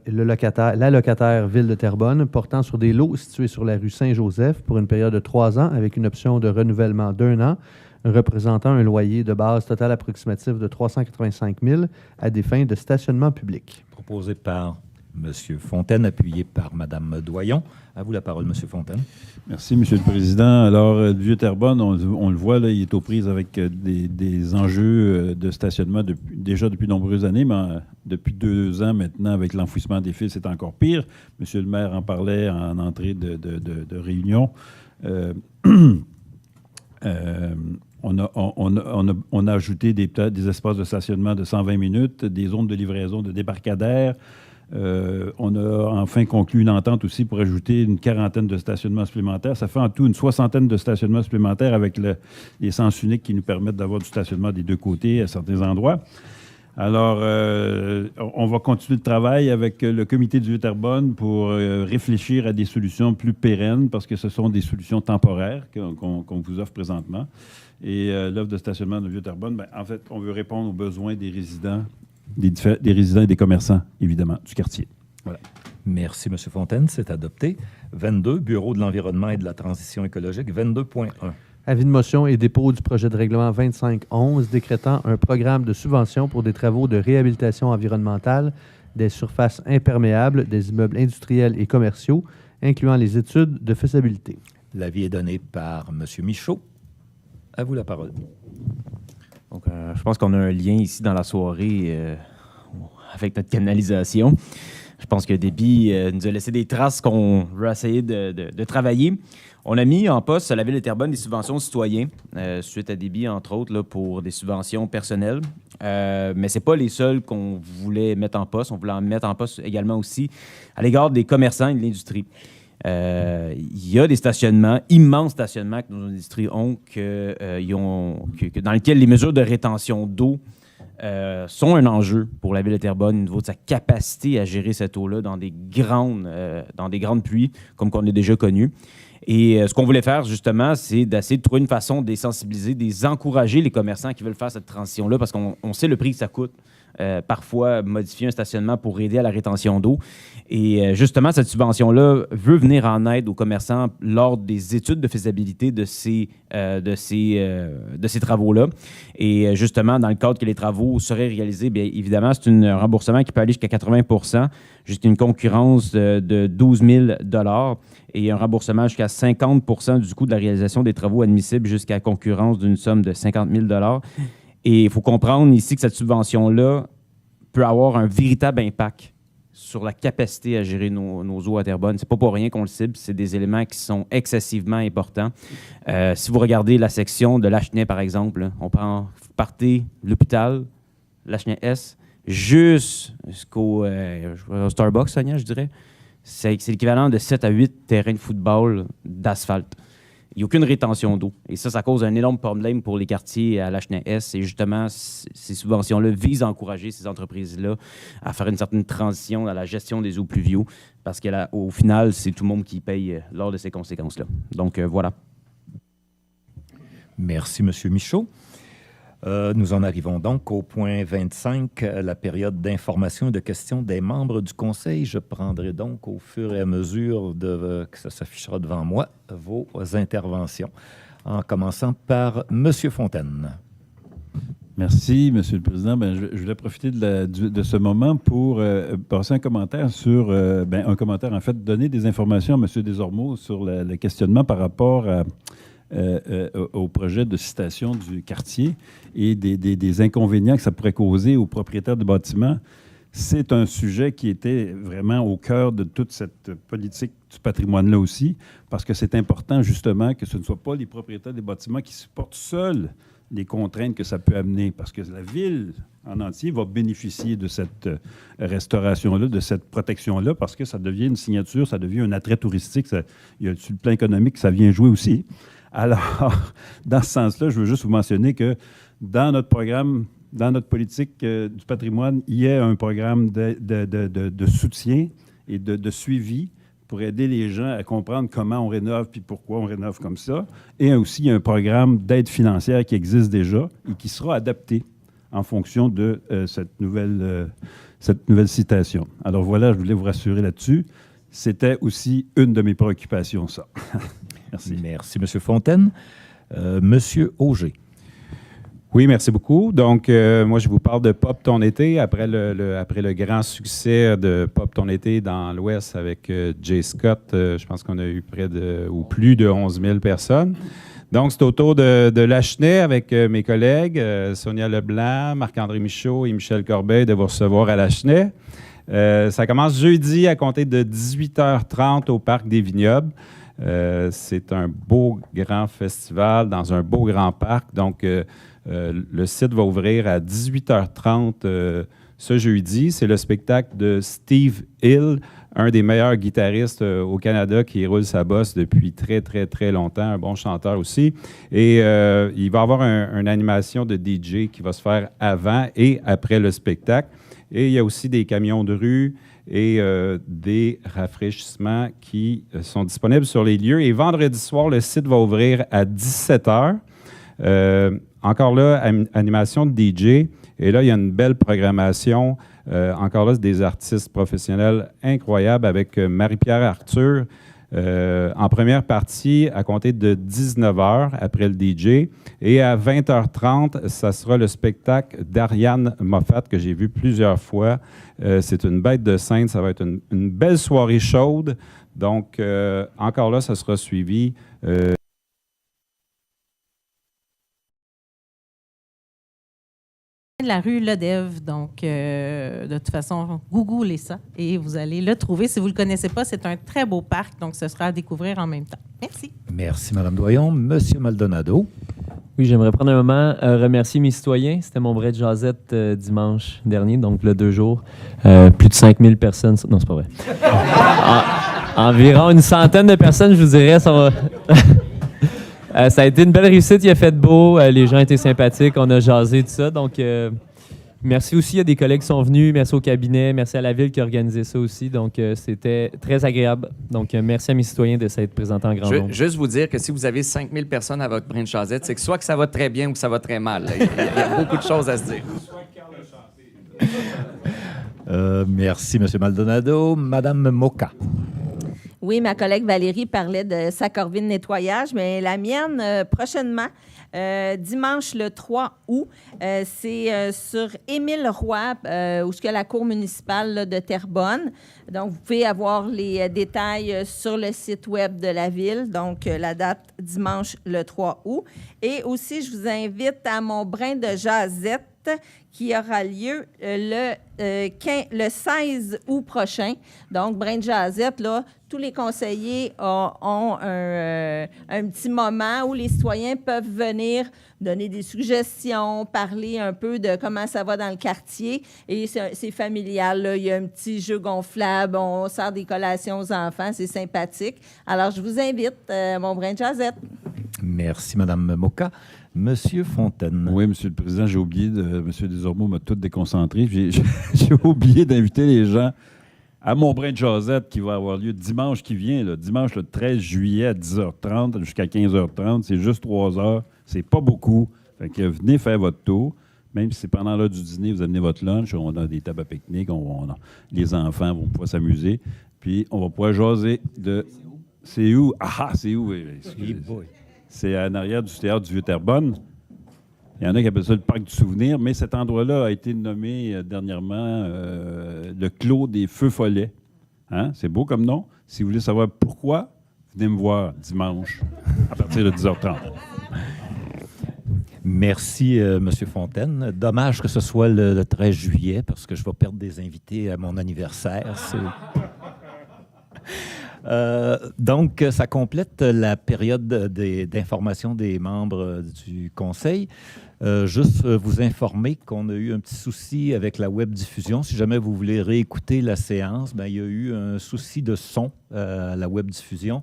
locataire Ville de Terrebonne portant sur des lots situés sur la rue Saint-Joseph pour une période de 3 ans avec une option de renouvellement d'1 an représentant un loyer de base total approximatif de 385 000 à des fins de stationnement public. Proposé par M. Fontaine, appuyé par Mme Doyon. À vous la parole, M. Fontaine. Merci, M. le Président. Alors, le Vieux-Terrebonne, on le voit, là, il est aux prises avec des enjeux de stationnement déjà depuis de nombreuses années, mais depuis 2 ans maintenant, avec l'enfouissement des fils, c'est encore pire. M. le maire en parlait en entrée de réunion. On a ajouté des espaces de stationnement de 120 minutes, des zones de livraison de débarcadères. On a enfin conclu une entente aussi pour ajouter une 40aine de stationnements supplémentaires. Ça fait en tout une 60aine de stationnements supplémentaires avec les sens uniques qui nous permettent d'avoir du stationnement des 2 côtés à certains endroits. Alors, on va continuer le travail avec le comité du Vieux-Terrebonne pour réfléchir à des solutions plus pérennes parce que ce sont des solutions temporaires qu'on vous offre présentement. Et l'offre de stationnement de Vieux-Terrebonne, en fait, on veut répondre aux besoins des résidents, des résidents et des commerçants, évidemment, du quartier. Voilà. Merci, M. Fontaine. C'est adopté. 22, Bureau de l'environnement et de la transition écologique. 22.1. Avis de motion et dépôt du projet de règlement 2511 décrétant un programme de subvention pour des travaux de réhabilitation environnementale des surfaces imperméables des immeubles industriels et commerciaux, incluant les études de faisabilité. L'avis est donné par M. Michaud. À vous la parole. Donc, je pense qu'on a un lien ici dans la soirée avec notre canalisation. Je pense que Déby nous a laissé des traces qu'on veut essayer de travailler. On a mis en poste à la Ville de Terrebonne des subventions aux citoyens, suite à Déby, entre autres, là, pour des subventions personnelles. Mais ce n'est pas les seuls qu'on voulait mettre en poste. On voulait en mettre en poste également aussi à l'égard des commerçants et de l'industrie. Il y a des stationnements, immenses stationnements que nos industries ont, dans lesquels les mesures de rétention d'eau sont un enjeu pour la Ville de Terrebonne au niveau de sa capacité à gérer cette eau-là dans des grandes pluies, comme qu'on a déjà connu. Et ce qu'on voulait faire, justement, c'est d'essayer de trouver une façon de les sensibiliser, de les encourager, les commerçants qui veulent faire cette transition-là, parce qu'on sait le prix que ça coûte. Parfois, modifier un stationnement pour aider à la rétention d'eau. Et justement, cette subvention-là veut venir en aide aux commerçants lors des études de faisabilité de ces travaux-là. Et justement, dans le cadre que les travaux seraient réalisés, bien évidemment, c'est un remboursement qui peut aller jusqu'à 80 %, jusqu'à une concurrence de 12 000 $ et un remboursement jusqu'à 50 % du coût de la réalisation des travaux admissibles jusqu'à concurrence d'une somme de 50 000 $. Et il faut comprendre ici que cette subvention-là peut avoir un véritable impact sur la capacité à gérer nos eaux à Terrebonne. C'est pas pour rien qu'on le cible, c'est des éléments qui sont excessivement importants. Si vous regardez la section de Lachenay, par exemple, on partez de l'hôpital, Lachenay-S, jusqu'au Starbucks, Sonia, je dirais. C'est l'équivalent de 7 à 8 terrains de football d'asphalte. Il n'y a aucune rétention d'eau. Et ça cause un énorme problème pour les quartiers à Lachenay-S. Et justement, ces subventions-là visent à encourager ces entreprises-là à faire une certaine transition dans la gestion des eaux pluviaux, parce qu'au final, c'est tout le monde qui paye lors de ces conséquences-là. Donc, voilà. Merci, M. Michaud. Nous en arrivons donc au point 25, la période d'information et de questions des membres du Conseil. Je prendrai donc au fur et à mesure que ça s'affichera devant moi vos interventions, en commençant par M. Fontaine. Merci, M. le Président. Je voulais profiter de ce moment pour passer un commentaire en fait, donner des informations à M. Desormeaux sur le questionnement par rapport au projet de citation du quartier et des inconvénients que ça pourrait causer aux propriétaires de bâtiments. C'est un sujet qui était vraiment au cœur de toute cette politique du patrimoine-là aussi, parce que c'est important justement que ce ne soit pas les propriétaires des bâtiments qui supportent seuls les contraintes que ça peut amener, parce que la ville en entier va bénéficier de cette restauration-là, de cette protection-là, parce que ça devient une signature, ça devient un attrait touristique, il y a sur le plan économique, ça vient jouer aussi. Alors, dans ce sens-là, je veux juste vous mentionner que dans notre programme, dans notre politique du patrimoine, il y a un programme de soutien et de suivi pour aider les gens à comprendre comment on rénove puis pourquoi on rénove comme ça. Et aussi, il y a un programme d'aide financière qui existe déjà et qui sera adapté en fonction de cette nouvelle citation. Alors voilà, je voulais vous rassurer là-dessus. C'était aussi une de mes préoccupations, ça. Merci. Merci, M. Fontaine. M. Auger. Oui, merci beaucoup. Donc, moi, je vous parle de Pop ton été, après le grand succès de Pop ton été dans l'Ouest avec Jay Scott. Je pense qu'on a eu plus de 11 000 personnes. Donc, c'est au tour de Lachenay avec mes collègues, Sonia Leblanc, Marc-André Michaud et Michel Corbeil, de vous recevoir à Lachenay. Ça commence jeudi à compter de 18h30 au Parc des Vignobles. C'est un beau grand festival dans un beau grand parc. Donc, le site va ouvrir à 18h30 ce jeudi. C'est le spectacle de Steve Hill, un des meilleurs guitaristes au Canada qui roule sa bosse depuis très, très, très longtemps, un bon chanteur aussi. Et il va y avoir une animation de DJ qui va se faire avant et après le spectacle. Et il y a aussi des camions de rue et des rafraîchissements qui sont disponibles sur les lieux. Et vendredi soir, le site va ouvrir à 17h. Encore là, animation de DJ. Et là, il y a une belle programmation. Encore là, c'est des artistes professionnels incroyables avec Marie-Pierre Arthur en première partie à compter de 19h après le DJ. Et à 20h30, ça sera le spectacle d'Ariane Moffat que j'ai vu plusieurs fois. C'est une bête de scène. Ça va être une belle soirée chaude. Donc, encore là, ça sera suivi. de la rue Lodève. Donc, de toute façon, googlez ça et vous allez le trouver. Si vous ne le connaissez pas, c'est un très beau parc, donc ce sera à découvrir en même temps. Merci. Merci, Mme Doyon. Monsieur Maldonado. Oui, j'aimerais prendre un moment à remercier mes citoyens. C'était mon vrai de jasette dimanche dernier, donc le 2 jours. Plus de 5000 personnes. Non, c'est pas vrai. Environ une centaine de personnes, je vous dirais. Ça va. Ça a été une belle réussite. Il a fait beau. Les gens étaient sympathiques. On a jasé, tout ça. Donc, merci aussi à des collègues qui sont venus. Merci au cabinet. Merci à la ville qui a organisé ça aussi. Donc, c'était très agréable. Donc, merci à mes citoyens de s'être présentés en grand nombre. Juste vous dire que si vous avez 5000 personnes à votre brin de chazette, c'est que soit que ça va très bien ou que ça va très mal. Il y a beaucoup de choses à se dire. Merci, M. Maldonado. Mme Moka. Oui, ma collègue Valérie parlait de sa corvée de nettoyage, mais la mienne, prochainement, dimanche le 3 août, c'est sur Émile Roy, où est la cour municipale là, de Terrebonne. Donc, vous pouvez avoir les détails sur le site web de la ville. Donc, la date, dimanche le 3 août. Et aussi, je vous invite à mon brin de jasette qui aura lieu le 16 août prochain. Donc, brin de jasette, là, tous les conseillers ont un petit moment où les citoyens peuvent venir donner des suggestions, parler un peu de comment ça va dans le quartier. Et c'est familial, là. Il y a un petit jeu gonflable, on sert des collations aux enfants, c'est sympathique. Alors, je vous invite, mon brin de jasette. Merci, Mme Moka. Monsieur Fontaine. Oui, Monsieur le Président, j'ai oublié, Monsieur Desormeaux m'a tout déconcentré. J'ai oublié d'inviter les gens à mon brin de jasette qui va avoir lieu dimanche qui vient, là, dimanche le 13 juillet à 10h30 jusqu'à 15h30. C'est juste 3 heures. C'est pas beaucoup. Fait que venez faire votre tour. Même si c'est pendant l'heure du dîner, vous amenez votre lunch, on a des tables à pique-nique, les enfants vont pouvoir s'amuser. Puis on va pouvoir jaser de... C'est où? Ah, c'est où? C'est en arrière du théâtre du Vieux-Terrebonne. Il y en a qui appellent ça le parc du souvenir, mais cet endroit-là a été nommé dernièrement le Clos des Feux Follets. Hein? C'est beau comme nom. Si vous voulez savoir pourquoi, venez me voir dimanche à partir de 10h30. Merci, M. Fontaine. Dommage que ce soit le 13 juillet, parce que je vais perdre des invités à mon anniversaire. Donc, ça complète la période d'information des membres du Conseil. Juste vous informer qu'on a eu un petit souci avec la web-diffusion. Si jamais vous voulez réécouter la séance, il y a eu un souci de son à la web-diffusion.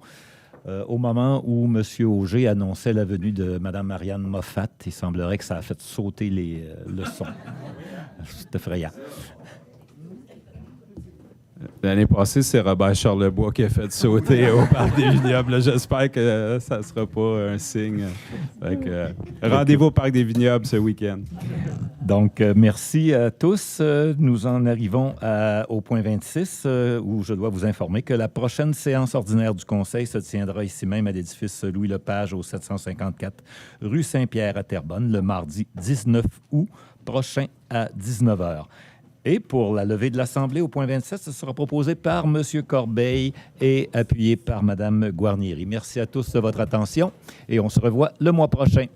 Au moment où M. Auger annonçait la venue de Mme Marianne Moffat, il semblerait que ça a fait sauter le son. C'est effrayant. L'année passée, c'est Robert Charlebois qui a fait sauter au Parc des Vignobles. J'espère que ça ne sera pas un signe. Rendez-vous au Parc des Vignobles ce week-end. Donc, merci à tous. Nous en arrivons au point 26, où je dois vous informer que la prochaine séance ordinaire du Conseil se tiendra ici même à l'édifice Louis-Lepage au 754 rue Saint-Pierre à Terrebonne, le mardi 19 août prochain à 19h. Et pour la levée de l'Assemblée au point 27, ce sera proposé par M. Corbeil et appuyé par Mme Guarnieri. Merci à tous de votre attention et on se revoit le mois prochain.